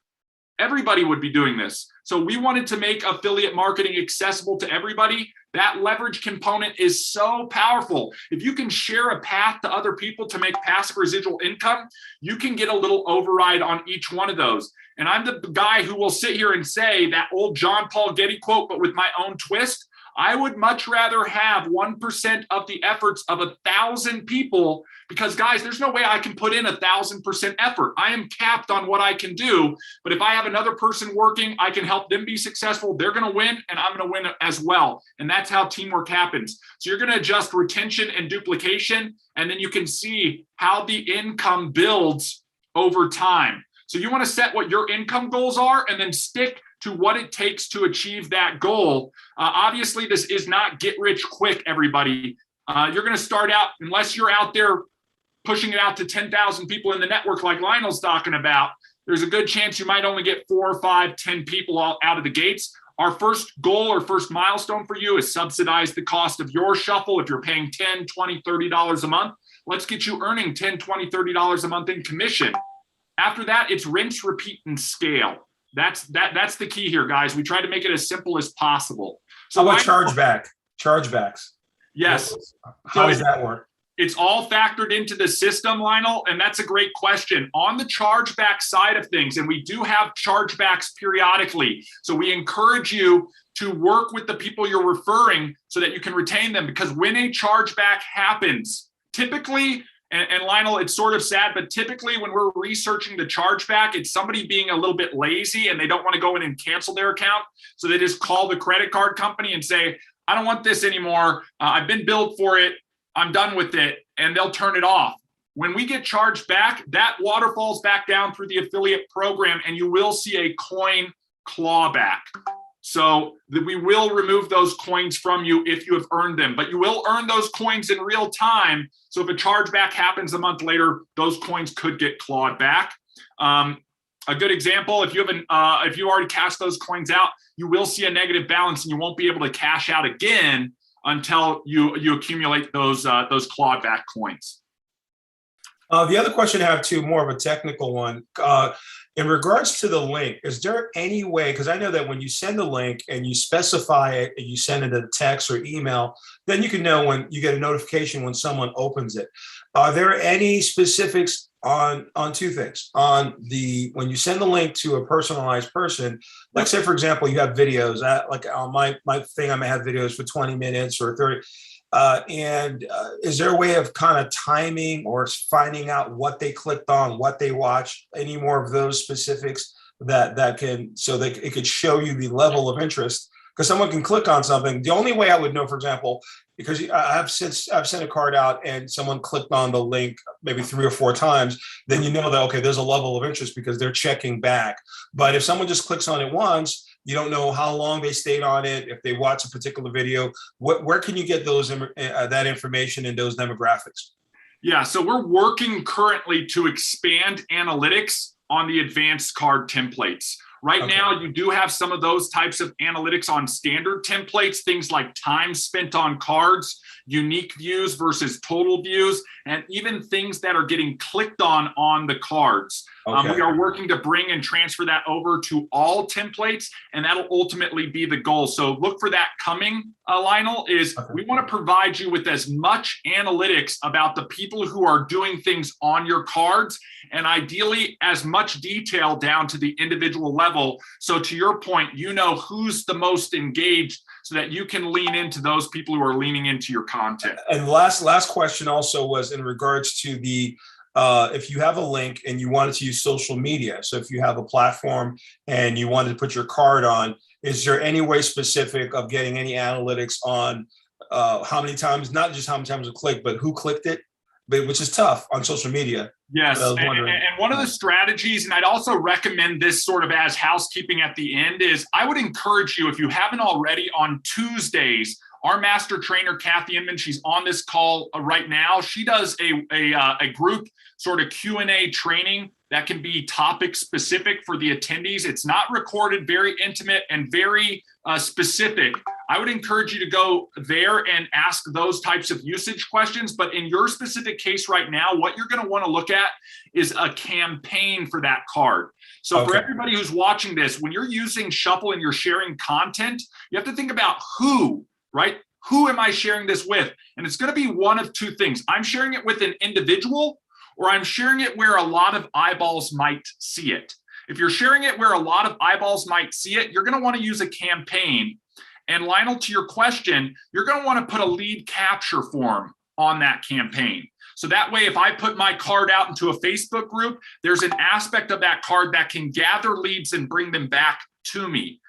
everybody would be doing this. So we wanted to make affiliate marketing accessible to everybody. That leverage component is so powerful. If you can share a path to other people to make passive residual income, you can get a little override on each one of those. And I'm the guy who will sit here and say that old John Paul Getty quote, but with my own twist. I would much rather have 1% of the efforts of 1,000 people, because guys, there's no way I can put in 1,000% effort. I am capped on what I can do. But if I have another person working, I can help them be successful. They're going to win and I'm going to win as well. And that's how teamwork happens. So you're going to adjust retention and duplication, and then you can see how the income builds over time. So you want to set what your income goals are and then stick to what it takes to achieve that goal. Obviously, this is not get rich quick, everybody. You're going to start out, unless you're out there pushing it out to 10,000 people in the network like Lionel's talking about, there's a good chance you might only get 4 or 5, 10 people all out of the gates. Our first goal or first milestone for you is subsidize the cost of your shuffle. If you're paying $10, $20, $30 a month, let's get you earning $10, $20, $30 a month in commission. After that, it's rinse, repeat, and scale. That's the key here, guys. We try to make it as simple as possible. So how about chargebacks? Yes. How does that work? It's all factored into the system, Lionel, and that's a great question. On the chargeback side of things, and we do have chargebacks periodically, so we encourage you to work with the people you're referring so that you can retain them, because when a chargeback happens, typically, and Lionel, it's sort of sad, but typically when we're researching the chargeback, it's somebody being a little bit lazy and they don't want to go in and cancel their account. So they just call the credit card company and say, I don't want this anymore. I've been billed for it. I'm done with it. And they'll turn it off. When we get charged back, that waterfalls back down through the affiliate program and you will see a coin clawback. So that we will remove those coins from you if you have earned them, but you will earn those coins in real time. So if a chargeback happens a month later, those coins could get clawed back. A good example, if you already cashed those coins out, you will see a negative balance and you won't be able to cash out again until you accumulate those clawed back coins. The other question I have too, more of a technical one. In regards to the link, is there any way, because I know that when you send a link and you specify it and you send it a text or email, then you can know when you get a notification when someone opens it. Are there any specifics on 2 things? On when you send the link to a personalized person, like say, for example, you have videos, like on my thing, I may have videos for 20 minutes or 30. Is there a way of kind of timing or finding out what they clicked on, what they watched, any more of those specifics that can, so that it could show you the level of interest? Because someone can click on something. The only way I would know, for example, because I've sent a card out and someone clicked on the link maybe 3 or 4 times, then you know that, okay, there's a level of interest because they're checking back. But if someone just clicks on it once, you don't know how long they stayed on it, if they watch a particular video. Where can you get those that information and those demographics? Yeah, so we're working currently to expand analytics on the advanced card templates. Right now, you do have some of those types of analytics on standard templates, things like time spent on cards, unique views versus total views, and even things that are getting clicked on the cards. We are working to bring and transfer that over to all templates, and that'll ultimately be the goal. So look for that coming, Lionel, we want to provide you with as much analytics about the people who are doing things on your cards, and ideally as much detail down to the individual level. So to your point, you know who's the most engaged so that you can lean into those people who are leaning into your content. And last question also was in regards to the if you have a link and you wanted to use social media. So if you have a platform and you wanted to put your card on, is there any way specific of getting any analytics on how many times, not just how many times it clicked, but who clicked it, which is tough on social media? Yes, and one of the strategies, and I'd also recommend this sort of as housekeeping at the end, is I would encourage you, if you haven't already, on Tuesdays, our master trainer, Kathy Inman, she's on this call right now. She does a group sort of Q&A training that can be topic specific for the attendees. It's not recorded, very intimate and very specific. I would encourage you to go there and ask those types of usage questions. But in your specific case right now, what you're going to want to look at is a campaign for that card. So for everybody who's watching this, when you're using Shuffle and you're sharing content, you have to think about who, right? Who am I sharing this with? And it's going to be one of two things. I'm sharing it with an individual, or I'm sharing it where a lot of eyeballs might see it. If you're sharing it where a lot of eyeballs might see it, you're going to want to use a campaign. And Lionel, to your question, you're going to want to put a lead capture form on that campaign. So that way, if I put my card out into a Facebook group, there's an aspect of that card that can gather leads and bring them back to me.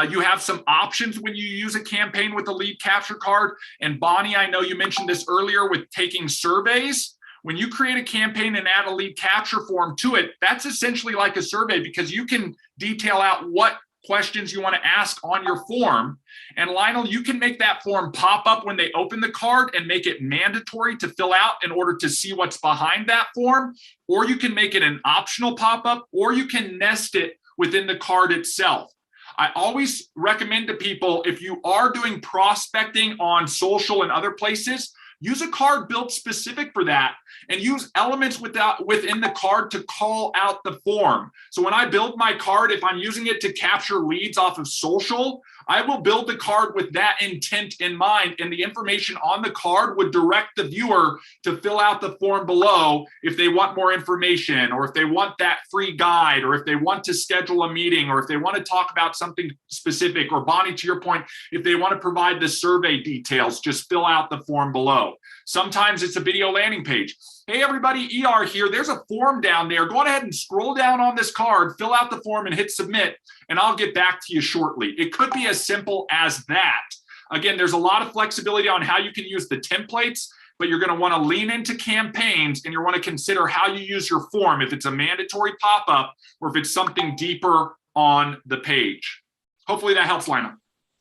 You have some options when you use a campaign with a lead capture card. And Bonnie, I know you mentioned this earlier with taking surveys. When you create a campaign and add a lead capture form to it, that's essentially like a survey, because you can detail out what questions you want to ask on your form. And Lionel, you can make that form pop up when they open the card and make it mandatory to fill out in order to see what's behind that form. Or you can make it an optional pop-up, or you can nest it within the card itself. I always recommend to people, if you are doing prospecting on social and other places, use a card built specific for that, and use elements within the card to call out the form. So when I build my card, if I'm using it to capture leads off of social, I will build the card with that intent in mind, and the information on the card would direct the viewer to fill out the form below if they want more information, or if they want that free guide, or if they want to schedule a meeting, or if they want to talk about something specific, or Bonnie, to your point, if they want to provide the survey details, just fill out the form below. Sometimes it's a video landing page. Hey, everybody, ER here. There's a form down there. Go ahead and scroll down on this card, fill out the form and hit submit, and I'll get back to you shortly. It could be as simple as that. Again, there's a lot of flexibility on how you can use the templates, but you're going to want to lean into campaigns, and you want to consider how you use your form, if it's a mandatory pop-up or if it's something deeper on the page. Hopefully that helps, Lionel.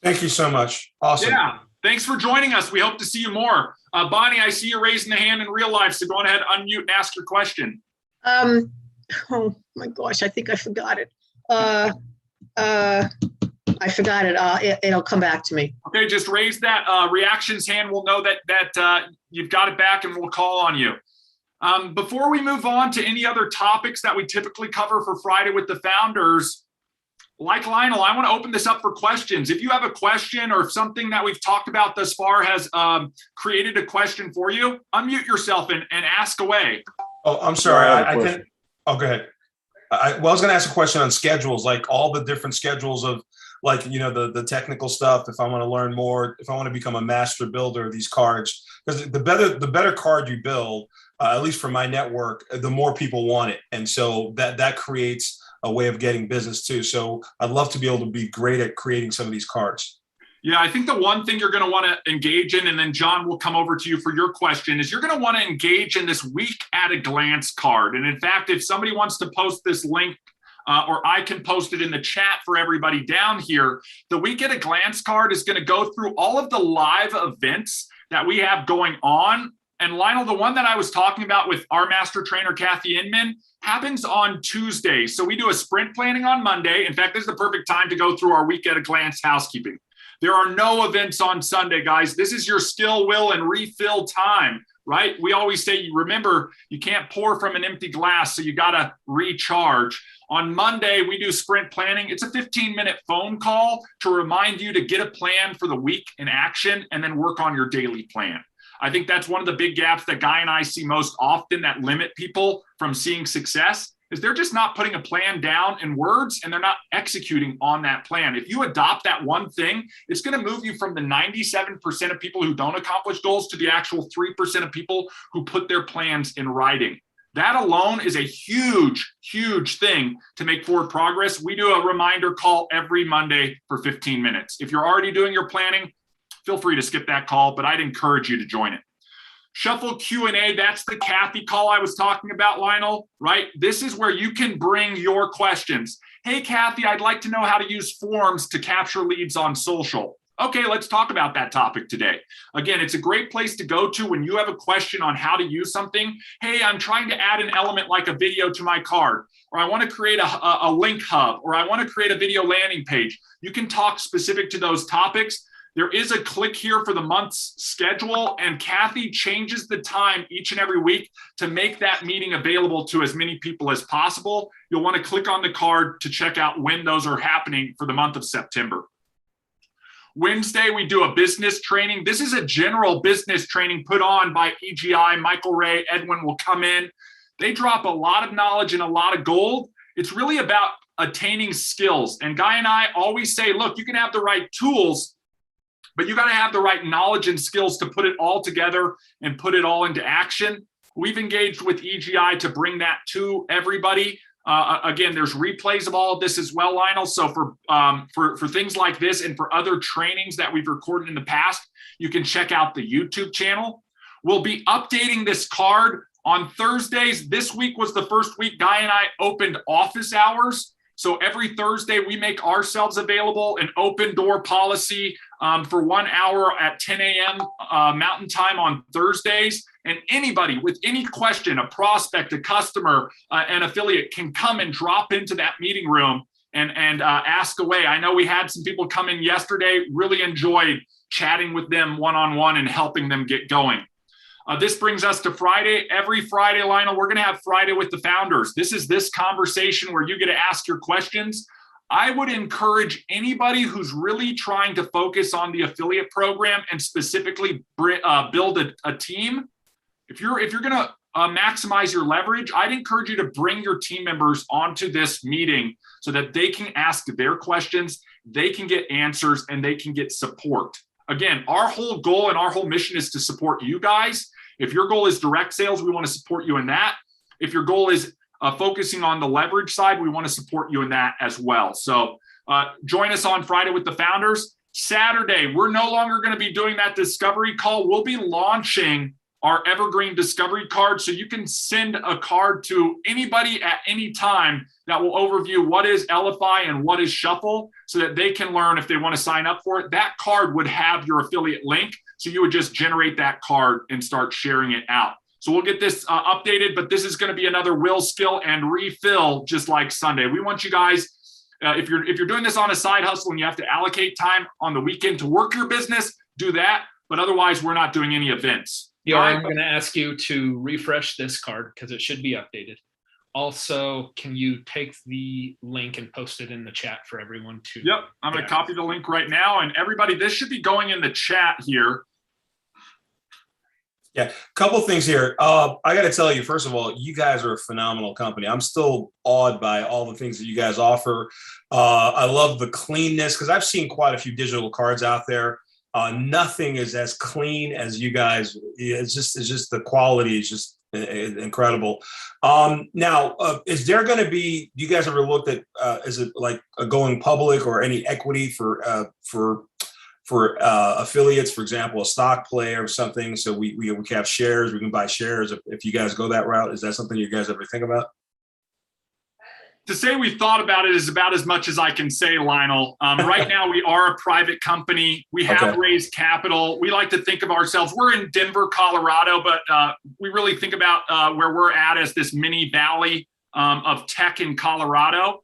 Thank you so much. Awesome. Yeah. Thanks for joining us. We hope to see you more. Bonnie, I see you raising the hand in real life, so go ahead, unmute and ask your question. Oh my gosh, I think I forgot it. I forgot it. It'll come back to me. Okay, just raise that reactions hand. We'll know that you've got it back, and we'll call on you. Before we move on to any other topics that we typically cover for Friday with the Founders, like Lionel, I want to open this up for questions. If you have a question, or if something that we've talked about thus far has created a question for you, unmute yourself and ask away. Oh, I'm sorry. I can. Oh, go ahead. I was going to ask a question on schedules, like all the different schedules of, like, you know, the technical stuff. If I want to learn more, if I want to become a master builder of these cards, because the better card you build, at least for my network, the more people want it, and so that creates a way of getting business too. So I'd love to be able to be great at creating some of these cards. Yeah, I think the one thing you're going to want to engage in, and then John will come over to you for your question, is you're going to want to engage in this week at a glance card. And in fact, if somebody wants to post this link, or I can post it in the chat for everybody down here, the week at a glance card is going to go through all of the live events that we have going on And Lionel, the one that I was talking about with our master trainer, Kathy Inman, happens on Tuesday. So we do a sprint planning on Monday. In fact, this is the perfect time to go through our week at a glance housekeeping. There are no events on Sunday, guys. This is your skill, will, and refill time, right? We always say, remember, you can't pour from an empty glass, so you got to recharge. On Monday, we do sprint planning. It's a 15-minute phone call to remind you to get a plan for the week in action and then work on your daily plan. I think that's one of the big gaps that Guy and I see most often that limit people from seeing success is they're just not putting a plan down in words and they're not executing on that plan. If you adopt that one thing, it's going to move you from the 97% of people who don't accomplish goals to the actual 3% of people who put their plans in writing. That alone is a huge, huge thing to make forward progress. We do a reminder call every Monday for 15 minutes. If you're already doing your planning, feel free to skip that call, but I'd encourage you to join it. Shuffle Q&A, that's the Kathy call I was talking about, Lionel, right? This is where you can bring your questions. Hey, Kathy, I'd like to know how to use forms to capture leads on social. Okay, let's talk about that topic today. Again, it's a great place to go to when you have a question on how to use something. Hey, I'm trying to add an element like a video to my card, or I want to create a link hub, or I want to create a video landing page. You can talk specific to those topics. There is a click here for the month's schedule, and Kathy changes the time each and every week to make that meeting available to as many people as possible. You'll want to click on the card to check out when those are happening for the month of September. Wednesday, we do a business training. This is a general business training put on by EGI. Michael Ray, Edwin will come in. They drop a lot of knowledge and a lot of gold. It's really about attaining skills. And Guy and I always say, look, you can have the right tools, but you got to have the right knowledge and skills to put it all together and put it all into action. We've engaged with EGI to bring that to everybody. Again, there's replays of all of this as well, Lionel. So for things like this and for other trainings that we've recorded in the past, you can check out the YouTube channel. We'll be updating this card on Thursdays. This week was the first week Guy and I opened office hours. So every Thursday, we make ourselves available an open door policy for 1 hour at 10 a.m. Mountain Time on Thursdays. And anybody with any question, a prospect, a customer, an affiliate can come and drop into that meeting room and ask away. I know we had some people come in yesterday, really enjoyed chatting with them one-on-one and helping them get going. This brings us to Friday. Every Friday, Lionel, we're going to have Friday with the founders. This is this conversation where you get to ask your questions. I would encourage anybody who's really trying to focus on the affiliate program and specifically build a team. If you're going to maximize your leverage, I'd encourage you to bring your team members onto this meeting so that they can ask their questions, they can get answers, and they can get support. Again, our whole goal and our whole mission is to support you guys. If your goal is direct sales, we want to support you in that. If your goal is focusing on the leverage side, we want to support you in that as well. So join us on Friday with the founders. Saturday, we're no longer going to be doing that discovery call. We'll be launching our Evergreen Discovery card. So you can send a card to anybody at any time that will overview what is Elify and what is Shuffle so that they can learn if they want to sign up for it. That card would have your affiliate link. So you would just generate that card and start sharing it out. So we'll get this updated, but this is going to be another will, skill, and refill just like Sunday. We want you guys, if you're doing this on a side hustle and you have to allocate time on the weekend to work your business, do that. But otherwise, we're not doing any events. Yeah, I'm going to ask you to refresh this card because it should be updated. Also, can you take the link and post it in the chat for everyone to? Yep, I'm going to copy the link right now. And everybody, this should be going in the chat here. Yeah, couple things here. I got to tell you, first of all, you guys are a phenomenal company. I'm still awed by all the things that you guys offer. I love the cleanness because I've seen quite a few digital cards out there. Nothing is as clean as you guys. It's just the quality is just incredible. Now, is there going to be? Do you guys ever looked at? Is it like a going public or any equity for affiliates? For example, a stock play or something. So we can have shares. We can buy shares if you guys go that route. Is that something you guys ever think about? To say we thought about it is about as much as I can say, Lionel. Right now, we are a private company. We have raised capital. We like to think of ourselves, we're in Denver, Colorado, but we really think about where we're at as this mini valley of tech in Colorado.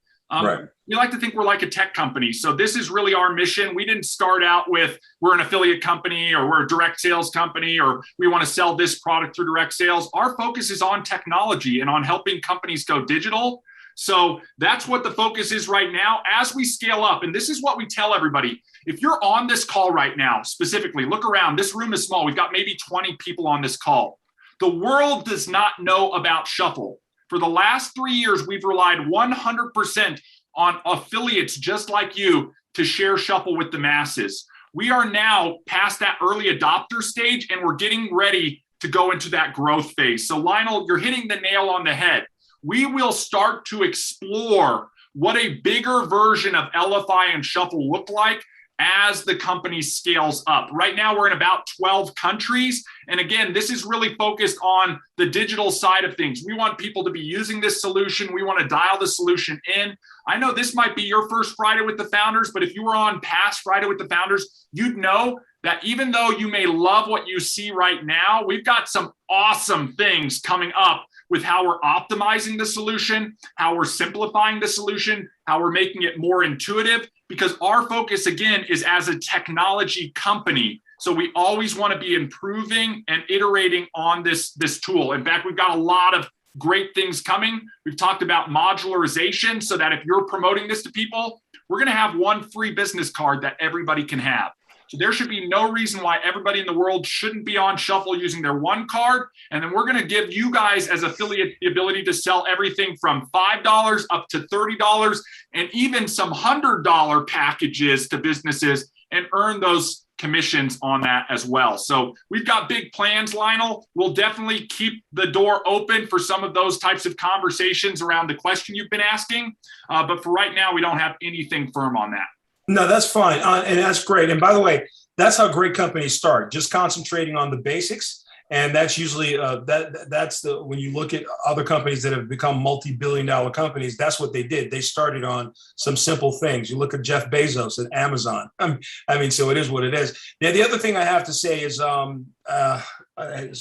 We like to think we're like a tech company. So this is really our mission. We didn't start out with we're an affiliate company or we're a direct sales company or we want to sell this product through direct sales. Our focus is on technology and on helping companies go digital. So that's what the focus is right now as we scale up. And this is what we tell everybody. If you're on this call right now, specifically, look around. This room is small. We've got maybe 20 people on this call. The world does not know about Shuffle. For the last 3 years, we've relied 100% on affiliates just like you to share Shuffle with the masses. We are now past that early adopter stage and we're getting ready to go into that growth phase. So Lionel, you're hitting the nail on the head. We will start to explore what a bigger version of Elify and Shuffle look like as the company scales up. Right now, we're in about 12 countries. And again, this is really focused on the digital side of things. We want people to be using this solution. We want to dial the solution in. I know this might be your first Friday with the Founders, but if you were on past Friday with the Founders, you'd know that even though you may love what you see right now, we've got some awesome things coming up with how we're optimizing the solution, how we're simplifying the solution, how we're making it more intuitive, because our focus, again, is as a technology company. So we always want to be improving and iterating on this tool. In fact, we've got a lot of great things coming. We've talked about modularization so that if you're promoting this to people, we're going to have one free business card that everybody can have. So there should be no reason why everybody in the world shouldn't be on Shuffle using their one card. And then we're going to give you guys as affiliates the ability to sell everything from $5 up to $30 and even some $100 packages to businesses and earn those commissions on that as well. So we've got big plans, Lionel. We'll definitely keep the door open for some of those types of conversations around the question you've been asking. But for right now, we don't have anything firm on that. No, that's fine. And that's great. And by the way, that's how great companies start, just concentrating on the basics. And that's usually when you look at other companies that have become multi-billion-dollar companies, that's what they did. They started on some simple things. You look at Jeff Bezos at Amazon. I mean, so it is what it is. Now, the other thing I have to say is, it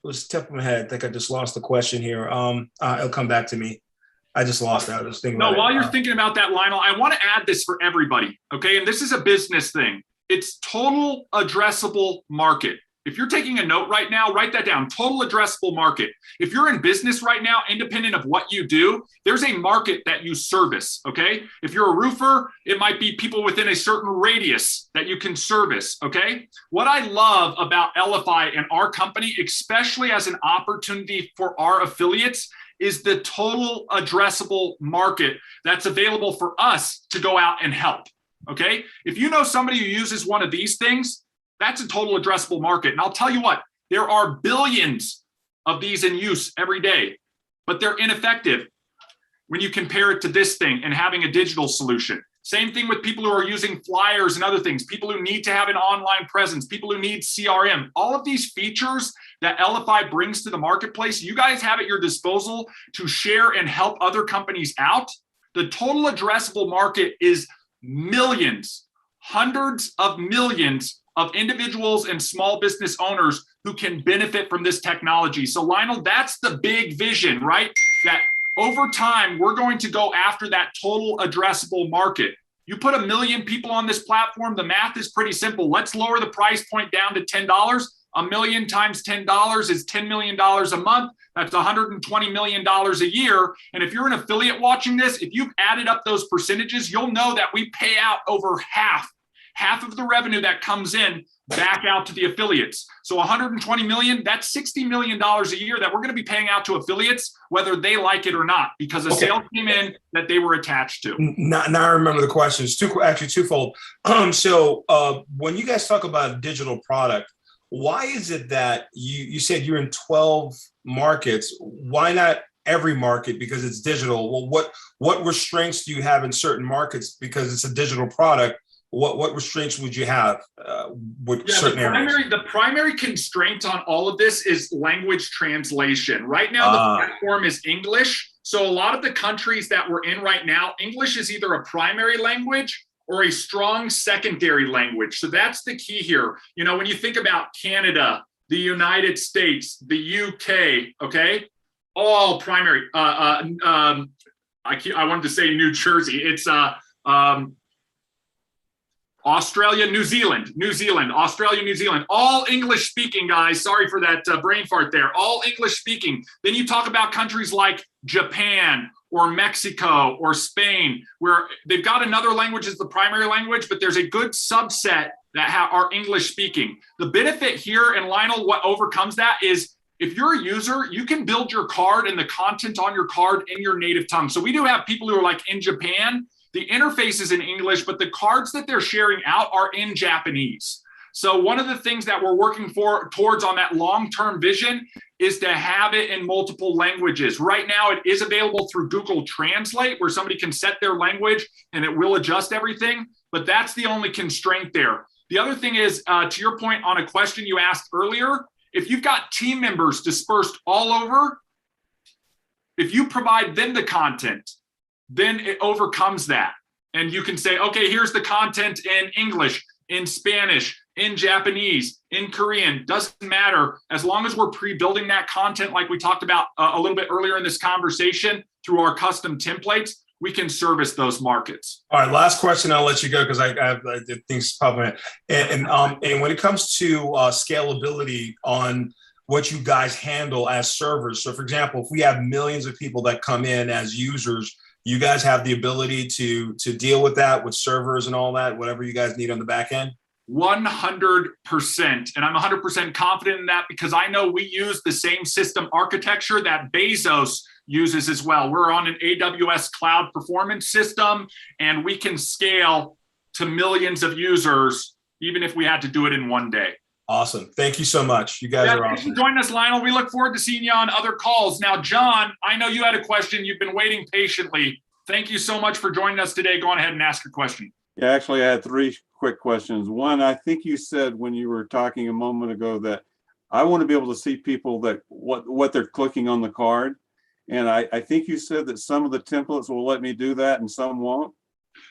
was tip of my head. I think I just lost the question here. It'll come back to me. I just lost that. I was thinking about while you're thinking about that, Lionel, I want to add this for everybody, okay? And this is a business thing. It's total addressable market. If you're taking a note right now, write that down, total addressable market. If you're in business right now, independent of what you do, there's a market that you service, okay? If you're a roofer, it might be people within a certain radius that you can service, okay? What I love about Elify and our company, especially as an opportunity for our affiliates, is the total addressable market that's available for us to go out and help, okay? If you know somebody who uses one of these things, that's a total addressable market. And I'll tell you what, there are billions of these in use every day, but they're ineffective when you compare it to this thing and having a digital solution. Same thing with people who are using flyers and other things, people who need to have an online presence, people who need CRM. All of these features that Elify brings to the marketplace, you guys have at your disposal to share and help other companies out. The total addressable market is millions, hundreds of millions of individuals and small business owners who can benefit from this technology. So Lionel, that's the big vision, right? That over time, we're going to go after that total addressable market. You put 1 million people on this platform, the math is pretty simple. Let's lower the price point down to $10. 1 million times $10 is $10 million a month. That's $120 million a year. And if you're an affiliate watching this, if you've added up those percentages, you'll know that we pay out over half of the revenue that comes in back out to the affiliates. So 120 million, that's $60 million a year that we're going to be paying out to affiliates, whether they like it or not, because a sale came in that they were attached to. Now I remember the question. It's twofold. So when you guys talk about a digital product, why is it that you said you're in 12 markets? Why not every market because it's digital? Well, what restraints do you have in certain markets because it's a digital product? What restraints would you have with certain areas? The primary constraint on all of this is language translation. Right now, the platform is English. So a lot of the countries that we're in right now, English is either a primary language or a strong secondary language. So that's the key here. You know, when you think about Canada, the United States, the UK, okay, all primary. I wanted to say New Jersey. It's Australia, New Zealand, Australia, New Zealand, all English speaking, guys. Sorry for that brain fart there. All English speaking. Then you talk about countries like Japan or Mexico or Spain, where they've got another language as the primary language, but there's a good subset that are English speaking. The benefit here, and Lionel, what overcomes that is if you're a user, you can build your card and the content on your card in your native tongue. So we do have people who are like in Japan, the interface is in English, but the cards that they're sharing out are in Japanese. So one of the things that we're working towards on that long-term vision is to have it in multiple languages. Right now, it is available through Google Translate, where somebody can set their language and it will adjust everything, but that's the only constraint there. The other thing is, to your point on a question you asked earlier, if you've got team members dispersed all over, if you provide them the content, then it overcomes that. And you can say, okay, here's the content in English, in Spanish, in Japanese, in Korean, doesn't matter. As long as we're pre-building that content, like we talked about a little bit earlier in this conversation, through our custom templates, we can service those markets. All right, last question. I'll let you go because I have things popping in. And when it comes to scalability on what you guys handle as servers. So for example, if we have millions of people that come in as users, you guys have the ability to deal with that with servers and all that, whatever you guys need on the back end? 100%. And I'm 100% confident in that because I know we use the same system architecture that Bezos uses as well. We're on an AWS cloud performance system, and we can scale to millions of users, even if we had to do it in one day. Awesome. Thank you so much. You guys are Thanks awesome. for joining us, Lionel. We look forward to seeing you on other calls. Now, John, I know you had a question. You've been waiting patiently. Thank you so much for joining us today. Go on ahead and ask your question. Yeah, actually, I had three quick questions. One, I think you said when you were talking a moment ago that I want to be able to see people that what they're clicking on the card. And I think you said that some of the templates will let me do that and some won't.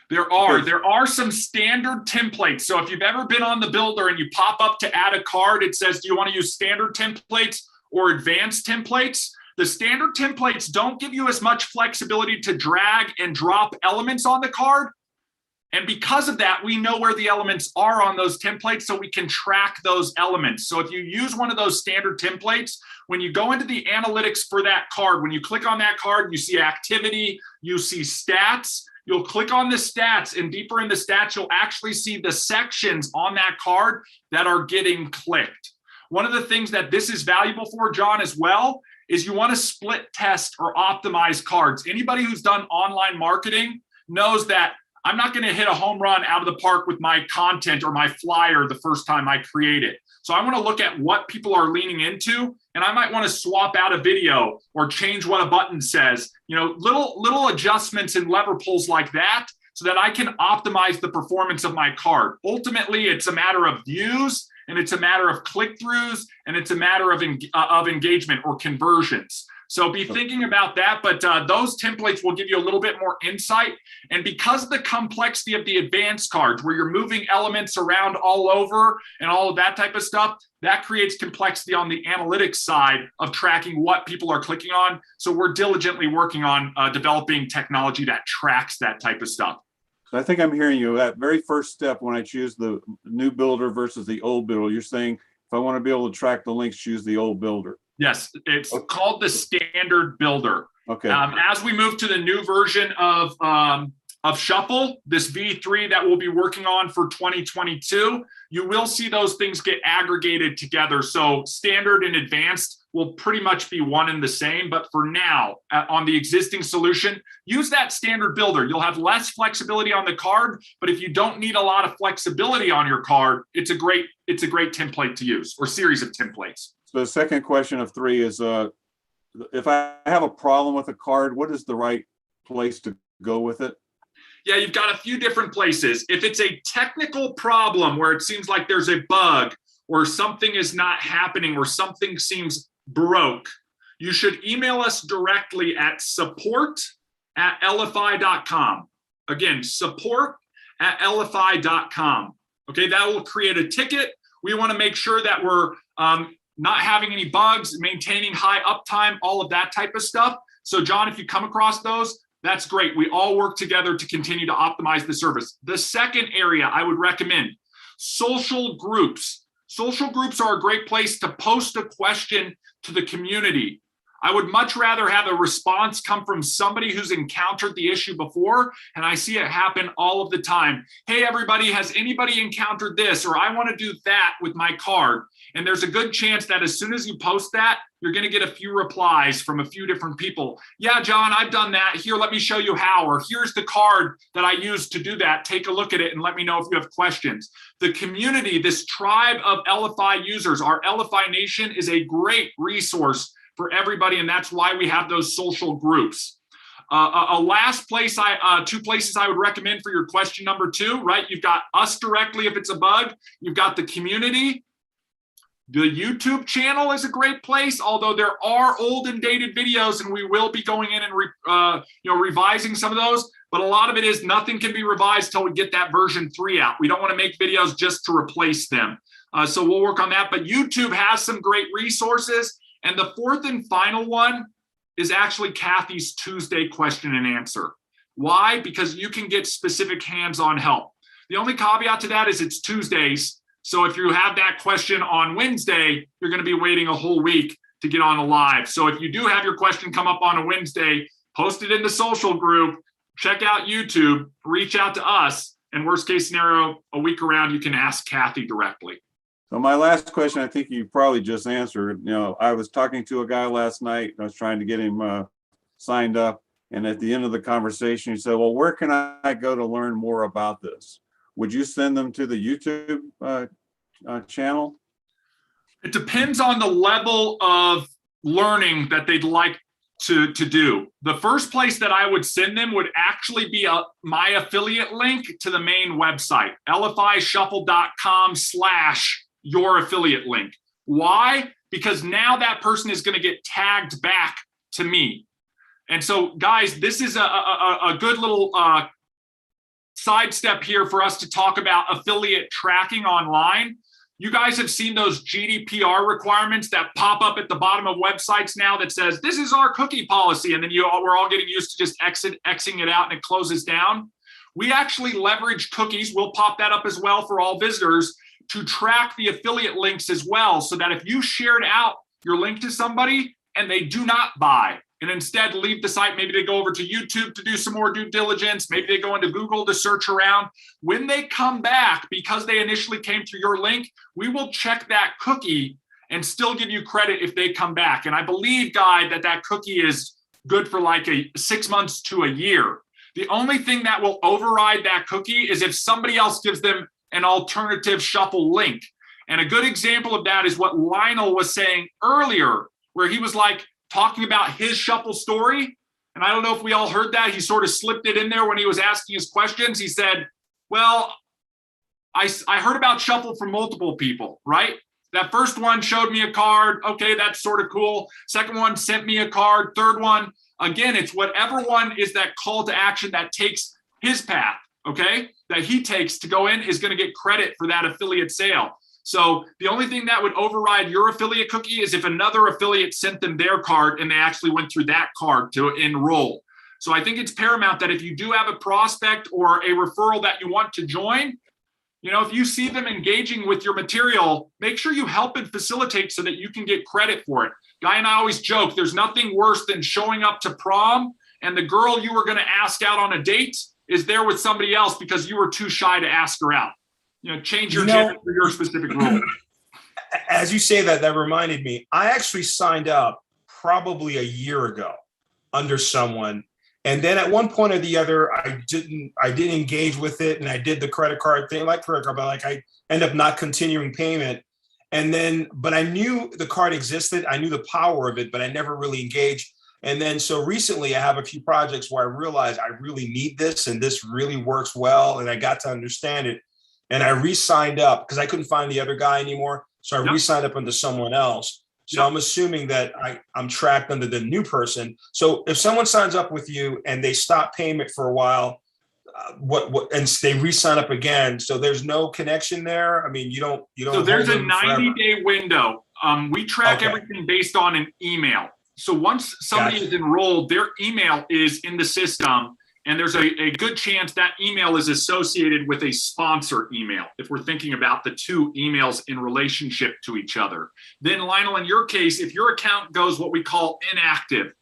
There are some standard templates. So if you've ever been on the builder and you pop up to add a card, it says, do you want to use standard templates or advanced templates? The standard templates don't give you as much flexibility to drag and drop elements on the card. And because of that, we know where the elements are on those templates so we can track those elements. So if you use one of those standard templates, when you go into the analytics for that card, when you click on that card, you see activity, you see stats, you'll click on the stats, and deeper in the stats, you'll actually see the sections on that card that are getting clicked. One of the things that this is valuable for, John, as well, is you want to split test or optimize cards. Anybody who's done online marketing knows that I'm not going to hit a home run out of the park with my content or my flyer the first time I create it. So I want to look at what people are leaning into, and I might want to swap out a video or change what a button says, you know, little adjustments and lever pulls like that so that I can optimize the performance of my card. Ultimately, it's a matter of views, and it's a matter of click-throughs, and it's a matter of engagement or conversions. So be thinking about that, but those templates will give you a little bit more insight. And because of the complexity of the advanced cards, where you're moving elements around all over and all of that type of stuff, that creates complexity on the analytics side of tracking what people are clicking on. So we're diligently working on developing technology that tracks that type of stuff. So I think I'm hearing you. That very first step when I choose the new builder versus the old builder, you're saying if I want to be able to track the links, choose the old builder. Yes, it's called the standard builder. Okay. As we move to the new version of Shuffle, this V3 that we'll be working on for 2022, you will see those things get aggregated together. So standard and advanced will pretty much be one and the same. But for now, on the existing solution, use that standard builder. You'll have less flexibility on the card, but if you don't need a lot of flexibility on your card, it's a great template to use, or series of templates. So the second question of three is, if I have a problem with a card, what is the right place to go with it? Yeah, you've got a few different places. If it's a technical problem where it seems like there's a bug or something is not happening or something seems broke, you should email us directly at support@elify.com. Again, support@elify.com. Okay, that will create a ticket. We want to make sure that we're not having any bugs, maintaining high uptime, all of that type of stuff. So John, if you come across those, that's great. We all work together to continue to optimize the service. The second area I would recommend, social groups. Social groups are a great place to post a question to the community. I would much rather have a response come from somebody who's encountered the issue before, and I see it happen all of the time. Hey, everybody, has anybody encountered this? Or I want to do that with my card. And there's a good chance that as soon as you post that, you're going to get a few replies from a few different people. Yeah, John, I've done that. Here, let me show you how. Or here's the card that I used to do that. Take a look at it and let me know if you have questions. The community, this tribe of Elify users, our Elify Nation, is a great resource for everybody, and that's why we have those social groups. A last place, two places I would recommend for your question number 2, right? You've got us directly if it's a bug. You've got the community. The YouTube channel is a great place, although there are old and dated videos, and we will be going in and revising some of those. But a lot of it is nothing can be revised till we get that version 3 out. We don't want to make videos just to replace them. So we'll work on that. But YouTube has some great resources. And the fourth and final one is actually Kathy's Tuesday question and answer. Why? Because you can get specific hands-on help. The only caveat to that is it's Tuesdays. So if you have that question on Wednesday, you're going to be waiting a whole week to get on a live. So if you do have your question come up on a Wednesday, post it in the social group, check out YouTube, reach out to us, and worst case scenario, a week around, you can ask Kathy directly. So my last question, I think you probably just answered. You know, I was talking to a guy last night. I was trying to get him signed up. And at the end of the conversation, he said, well, where can I go to learn more about this? Would you send them to the YouTube channel? It depends on the level of learning that they'd like to do. The first place that I would send them would actually be my affiliate link to the main website, elifyshuffle.com/your affiliate link. Why? Because now that person is going to get tagged back to me. And so, guys, this is a good little sidestep here for us to talk about affiliate tracking online. You guys have seen those GDPR requirements that pop up at the bottom of websites now that says, this is our cookie policy. And then we're all getting used to just Xing it out and it closes down. We actually leverage cookies. We'll pop that up as well for all visitors to track the affiliate links as well. So that if you shared out your link to somebody and they do not buy, and instead leave the site, maybe they go over to YouTube to do some more due diligence, maybe they go into Google to search around. When they come back, because they initially came through your link, we will check that cookie and still give you credit if they come back. And I believe, Guy, that cookie is good for like 6 months to a year. The only thing that will override that cookie is if somebody else gives them an alternative Shuffle link. And a good example of that is what Lionel was saying earlier, where he was like, talking about his Shuffle story. And I don't know if we all heard that. He sort of slipped it in there when he was asking his questions. He said, well, I heard about Shuffle from multiple people, right? That first one showed me a card. Okay, that's sort of cool. Second one sent me a card. Third one, again, it's whatever one is that call to action that takes his path, okay? That he takes to go in is going to get credit for that affiliate sale. So the only thing that would override your affiliate cookie is if another affiliate sent them their card and they actually went through that card to enroll. So I think it's paramount that if you do have a prospect or a referral that you want to join, you know, if you see them engaging with your material, make sure you help and facilitate so that you can get credit for it. Guy and I always joke, there's nothing worse than showing up to prom and the girl you were going to ask out on a date is there with somebody else because you were too shy to ask her out. You know, change your gender for your specific role. As you say that, that reminded me, I actually signed up probably a year ago under someone. And then at one point or the other, I didn't engage with it. And I did the credit card thing, like credit card, but like I end up not continuing payment. And then, but I knew the card existed. I knew the power of it, but I never really engaged. And then, so recently I have a few projects where I realized I really need this and this really works well. And I got to understand it. And I re-signed up because I couldn't find the other guy anymore. So I re-signed up under someone else. So I'm assuming that I'm tracked under the new person. So if someone signs up with you and they stop payment for a while, and they re-sign up again, so there's no connection there. I mean, you don't. So there's hold a them forever. 90-day window. We track Okay. everything based on an email. So once somebody Gotcha. is enrolled, their email is in the system, and there's a good chance that email is associated with a sponsor email, if we're thinking about the two emails in relationship to each other. Then Lionel, in your case, if your account goes what we call inactive,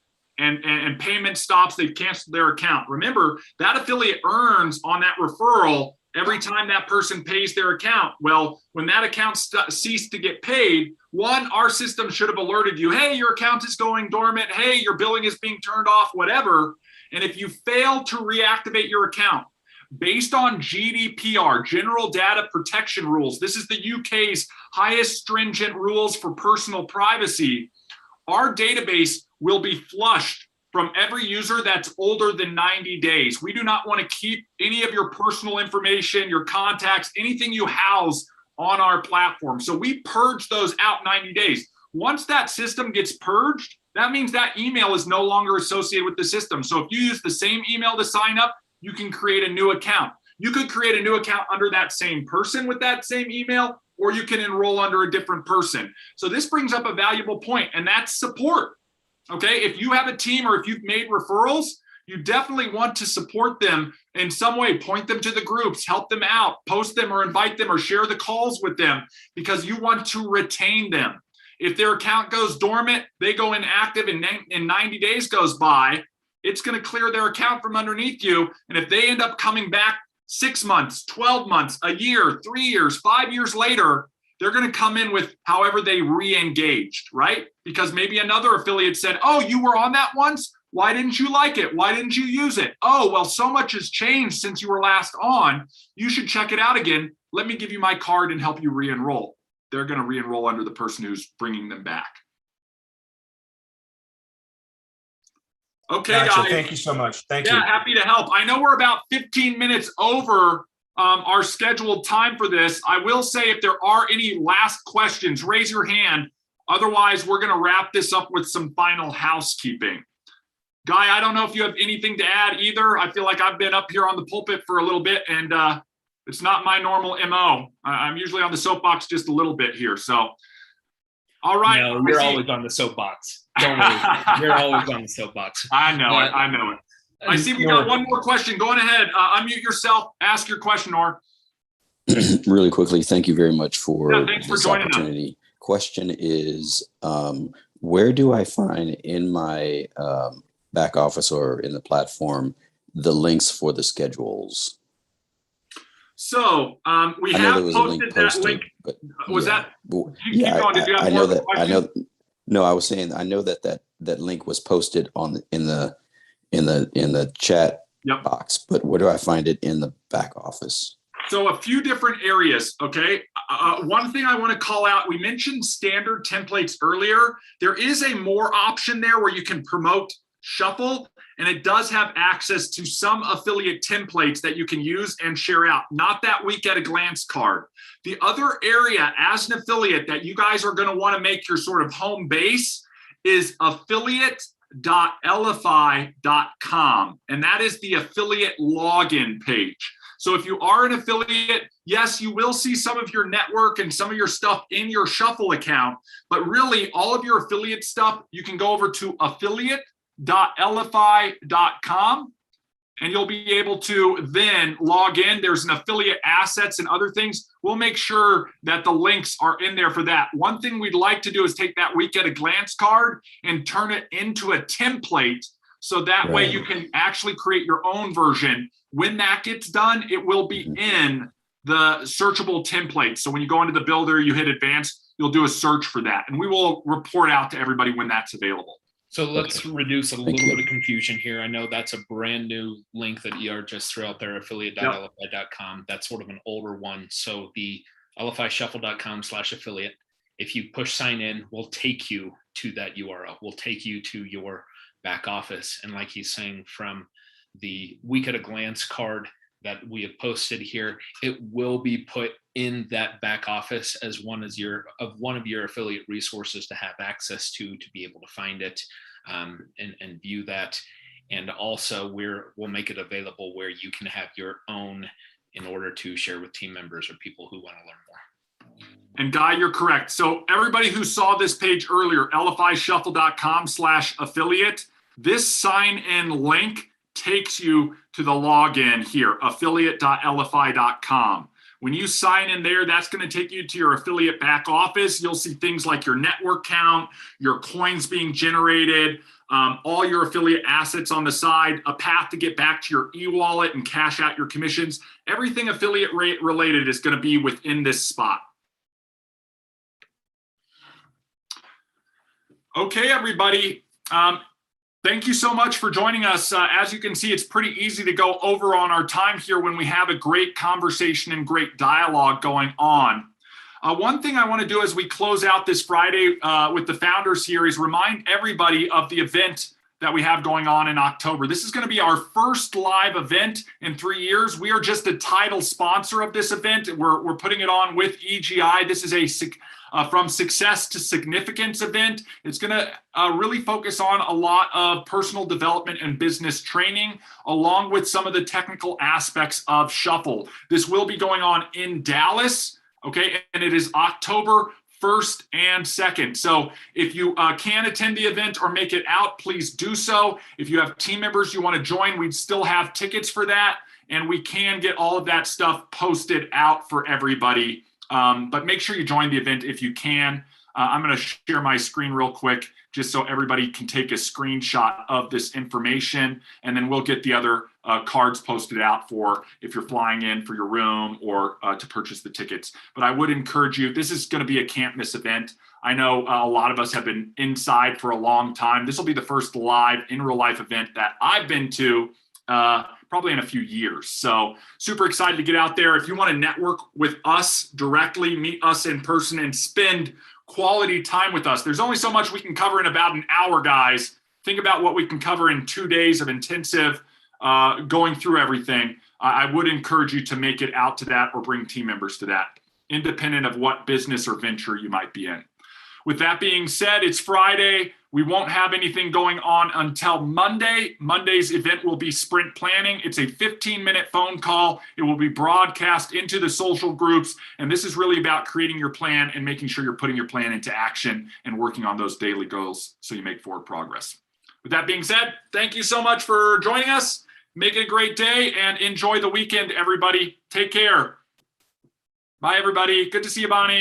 and payment stops, they've canceled their account. Remember, that affiliate earns on that referral every time that person pays their account. Well, when that account ceased to get paid, one, our system should have alerted you, hey, your account is going dormant. Hey, your billing is being turned off, whatever. And if you fail to reactivate your account, based on GDPR, General Data Protection Rules, this is the UK's highest stringent rules for personal privacy, our database will be flushed from every user that's older than 90 days. We do not want to keep any of your personal information, your contacts, anything you house on our platform. So we purge those out 90 days. Once that system gets purged, that means that email is no longer associated with the system. So if you use the same email to sign up, you can create a new account. You could create a new account under that same person with that same email, or you can enroll under a different person. So this brings up a valuable point, and that's support. Okay, if you have a team or if you've made referrals, you definitely want to support them in some way, point them to the groups, help them out, post them or invite them or share the calls with them, because you want to retain them. If their account goes dormant, they go inactive and 90 days goes by, it's going to clear their account from underneath you. And if they end up coming back 6 months, 12 months, a year, 3 years, 5 years later, they're going to come in with however they re-engaged, right? Because maybe another affiliate said, oh, you were on that once? Why didn't you like it? Why didn't you use it? Oh, well, so much has changed since you were last on. You should check it out again. Let me give you my card and help you re-enroll. They're going to re-enroll under the person who's bringing them back. Okay, Gotcha. guys. Thank you so much. Thank you. Yeah, happy to help. I know we're about 15 minutes over our scheduled time for this. I will say, if there are any last questions, raise your hand. Otherwise, we're going to wrap this up with some final housekeeping. Guy, I don't know if you have anything to add either. I feel like I've been up here on the pulpit for a little bit, and it's not my normal MO. I'm usually on the soapbox just a little bit here. So, all right. No, you're always on the soapbox. Don't worry. You're always on the soapbox. I know it. I know it. I see we got one more question. Go on ahead. Unmute yourself. Ask your question, Nor. Really quickly, thank you very much for thanks for this joining opportunity. Question is, where do I find in my back office or in the platform the links for the schedules? So we I know have there was a link posted that posted, link. but Was yeah. that? Yeah, I know that. I know. Question? No, I was saying I know that link was posted in the chat Yep. box, but where do I find it in the back office? So a few different areas, okay? One thing I want to call out, we mentioned standard templates earlier. There is a more option there where you can promote Shuffle, and it does have access to some affiliate templates that you can use and share out, not that week at a glance card. The other area as an affiliate that you guys are going to want to make your sort of home base is affiliate.elify.com, and that is the affiliate login page. So if you are an affiliate, yes, you will see some of your network and some of your stuff in your Shuffle account, but really all of your affiliate stuff, you can go over to affiliate.elify.com, and you'll be able to then log in. There's an affiliate assets and other things. We'll make sure that the links are in there for that. One thing we'd like to do is take that week at a glance card and turn it into a template, so that way you can actually create your own version. When that gets done, it will be in the searchable template. So when you go into the builder, you hit advanced, you'll do a search for that. And we will report out to everybody when that's available. So let's reduce a little bit of confusion here. I know that's a brand new link that ER just threw out there, affiliate.elify.com. That's sort of an older one. So the elifyshuffle.com/affiliate, if you push sign in, will take you to that URL, will take you to your back office. And like he's saying, from the week at a glance card, that we have posted here, it will be put in that back office as one of your affiliate resources to have access to be able to find it and view that. And also we'll make it available where you can have your own in order to share with team members or people who want to learn more. And Guy, you're correct. So everybody who saw this page earlier, elifyshuffle.com/affiliate, this sign in link takes you to the login here, affiliate.elify.com. When you sign in there, that's going to take you to your affiliate back office. You'll see things like your network count, your coins being generated, all your affiliate assets on the side, a path to get back to your e-wallet and cash out your commissions. Everything affiliate rate related is going to be within this spot. Okay, everybody. Thank you so much for joining us. As you can see, it's pretty easy to go over on our time here when we have a great conversation and great dialogue going on. One thing I want to do as we close out this Friday with the founders here is remind everybody of the event that we have going on in October. This is going to be our first live event in 3 years. We are just a title sponsor of this event. We're putting it on with EGI. This is a From Success to Significance event. It's going to really focus on a lot of personal development and business training, along with some of the technical aspects of Shuffle. This will be going on in Dallas, okay? And it is October 1st and 2nd. So if you can attend the event or make it out, please do so. If you have team members you want to join, we'd still have tickets for that. And we can get all of that stuff posted out for everybody. But make sure you join the event if you can. I'm going to share my screen real quick just so everybody can take a screenshot of this information, and then we'll get the other cards posted out for if you're flying in for your room or to purchase the tickets. But I would encourage you, this is going to be a can't miss event. I know a lot of us have been inside for a long time. This will be the first live in real life event that I've been to probably in a few years. So super excited to get out there. If you want to network with us directly, meet us in person and spend quality time with us. There's only so much we can cover in about an hour, guys. Think about what we can cover in 2 days of intensive going through everything. I would encourage you to make it out to that or bring team members to that, independent of what business or venture you might be in. With that being said, it's Friday. We won't have anything going on until Monday. Monday's event will be sprint planning. It's a 15-minute phone call. It will be broadcast into the social groups. And this is really about creating your plan and making sure you're putting your plan into action and working on those daily goals so you make forward progress. With that being said, thank you so much for joining us. Make it a great day and enjoy the weekend, everybody. Take care. Bye, everybody. Good to see you, Bonnie.